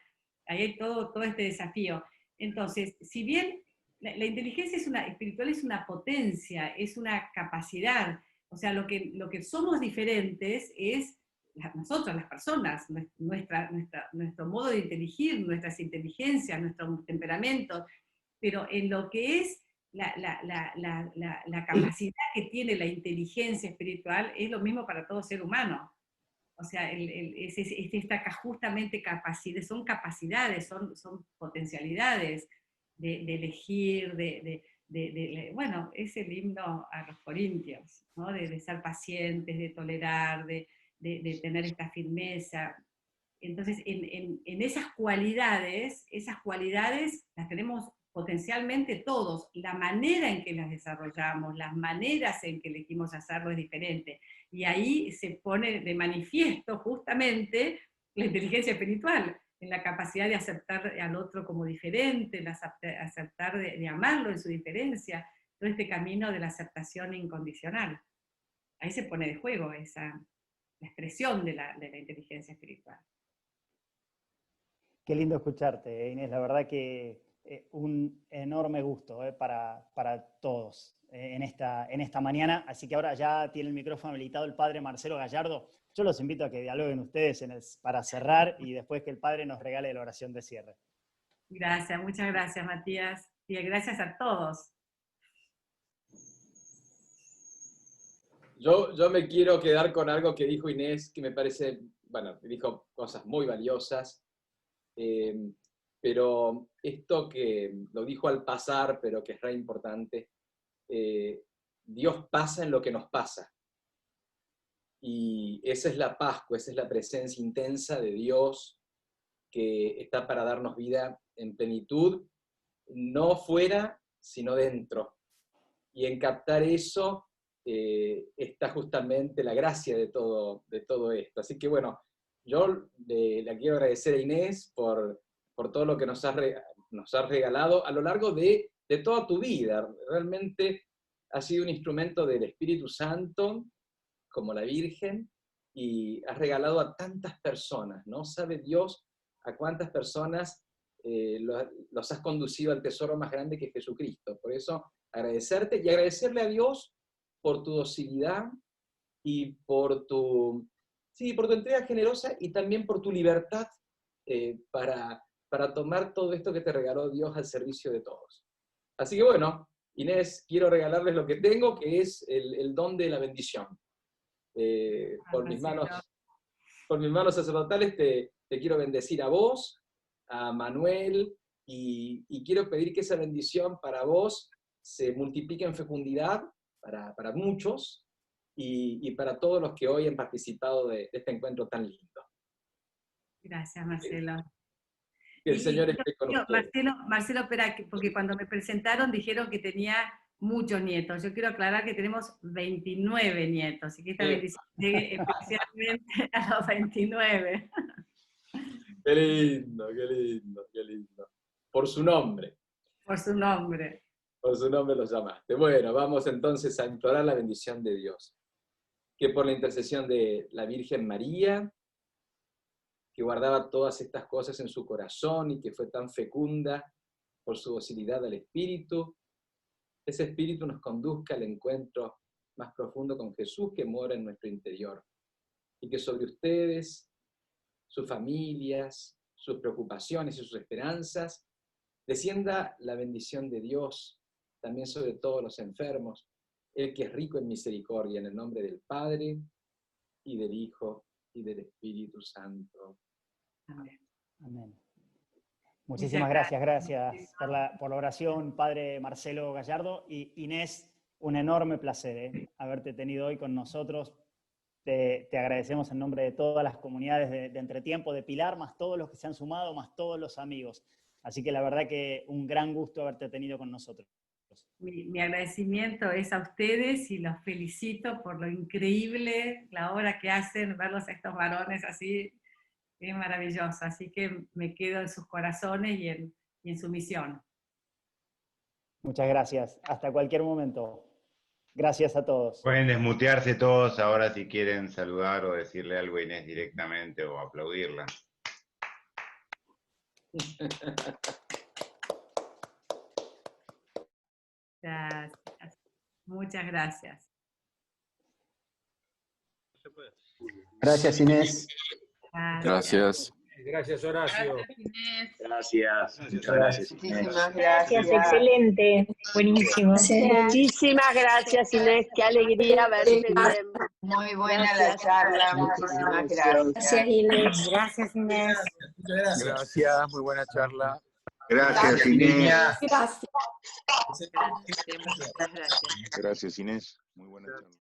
Speaker 3: Ahí hay todo este desafío. Entonces, si bien la inteligencia espiritual es una potencia, es una capacidad, o sea, lo que somos diferentes es nosotros, las personas, nuestro modo de inteligir, nuestras inteligencias, nuestros temperamentos, pero en lo que es la capacidad que tiene la inteligencia espiritual es lo mismo para todo ser humano. O sea, justamente son capacidades, son potencialidades de elegir, bueno, es el himno a los corintios, ¿no?, de ser pacientes, de tolerar, de tener esta firmeza. Entonces, en esas cualidades las tenemos potencialmente todos. La manera en que las desarrollamos, las maneras en que elegimos hacerlo es diferente. Y ahí se pone de manifiesto justamente la inteligencia espiritual, en la capacidad de aceptar al otro como diferente, aceptar de amarlo en su diferencia. todo este camino de la aceptación incondicional. Ahí se pone de juego la expresión de la inteligencia espiritual.
Speaker 1: Qué lindo escucharte, Inés. La verdad que un enorme gusto para todos en esta mañana. Así que ahora ya tiene el micrófono habilitado el padre Marcelo Gallardo. Yo los invito a que dialoguen ustedes para cerrar y después que el padre nos regale la oración de cierre.
Speaker 3: Gracias, muchas gracias, Matías. Y gracias a todos.
Speaker 2: Yo me quiero quedar con algo que dijo Inés, que me parece, bueno, dijo cosas muy valiosas, pero esto que lo dijo al pasar, pero que es re importante, Dios pasa en lo que nos pasa. Y esa es la Pascua, esa es la presencia intensa de Dios que está para darnos vida en plenitud, no fuera, sino dentro. Y en captar eso está justamente la gracia de todo esto. Así que bueno, yo le quiero agradecer a Inés por todo lo que nos has regalado a lo largo de toda tu vida. Realmente has sido un instrumento del Espíritu Santo, como la Virgen, y has regalado a tantas personas, ¿no? Sabe Dios a cuántas personas los has conducido al tesoro más grande que es Jesucristo. Por eso agradecerte y agradecerle a Dios por tu docilidad y por tu entrega generosa y también por tu libertad para tomar todo esto que te regaló Dios al servicio de todos. Así que bueno, Inés, quiero regalarles lo que tengo, que es el don de la bendición. Por mis manos sacerdotales te quiero bendecir a vos, a Manuel, y quiero pedir que esa bendición para vos se multiplique en fecundidad para muchos y para todos los que hoy han participado de este encuentro tan lindo.
Speaker 3: Gracias, Marcelo.
Speaker 2: Que el Señor esté con ustedes.
Speaker 3: Marcelo, espera, porque cuando me presentaron dijeron que tenía muchos nietos. Yo quiero aclarar que tenemos 29 nietos, y que esta bendición llegue especialmente a los 29.
Speaker 2: Qué lindo, qué lindo, qué lindo. Por su nombre.
Speaker 3: Por su nombre.
Speaker 2: Por su nombre los llamaste. Bueno, vamos entonces a implorar la bendición de Dios. Que por la intercesión de la Virgen María, que guardaba todas estas cosas en su corazón y que fue tan fecunda por su docilidad al Espíritu, ese Espíritu nos conduzca al encuentro más profundo con Jesús que mora en nuestro interior. Y que sobre ustedes, sus familias, sus preocupaciones y sus esperanzas, descienda la bendición de Dios, también sobre todos los enfermos, el que es rico en misericordia, en el nombre del Padre, y del Hijo, y del Espíritu Santo.
Speaker 3: Amén.
Speaker 1: Amén. Muchísimas gracias por la oración, Padre Marcelo Gallardo. Y Inés, un enorme placer haberte tenido hoy con nosotros. Te agradecemos en nombre de todas las comunidades de Entretiempo, de Pilar, más todos los que se han sumado, más todos los amigos. Así que la verdad que un gran gusto haberte tenido con nosotros.
Speaker 3: Mi agradecimiento es a ustedes y los felicito por lo increíble, la obra que hacen, verlos a estos varones así, es maravilloso. Así que me quedo en sus corazones y en su misión.
Speaker 1: Muchas gracias. Hasta cualquier momento. Gracias a todos.
Speaker 4: Pueden desmutearse todos ahora si quieren saludar o decirle algo a Inés directamente o aplaudirla.
Speaker 3: Gracias. Muchas gracias.
Speaker 5: Gracias, Inés.
Speaker 6: Gracias.
Speaker 7: Gracias, Horacio.
Speaker 5: Gracias. Muchas gracias, Inés.
Speaker 8: Muchísimas gracias, excelente, buenísimo. Muchísimas gracias, Inés, qué alegría verte bien.
Speaker 9: Muy buena la charla, muchísimas gracias.
Speaker 8: Gracias, Inés.
Speaker 9: Gracias, Inés.
Speaker 6: Gracias, muy buena charla.
Speaker 5: Gracias, Inés.
Speaker 8: Gracias.
Speaker 9: Gracias.
Speaker 6: Gracias, Inés. Muy buena charla.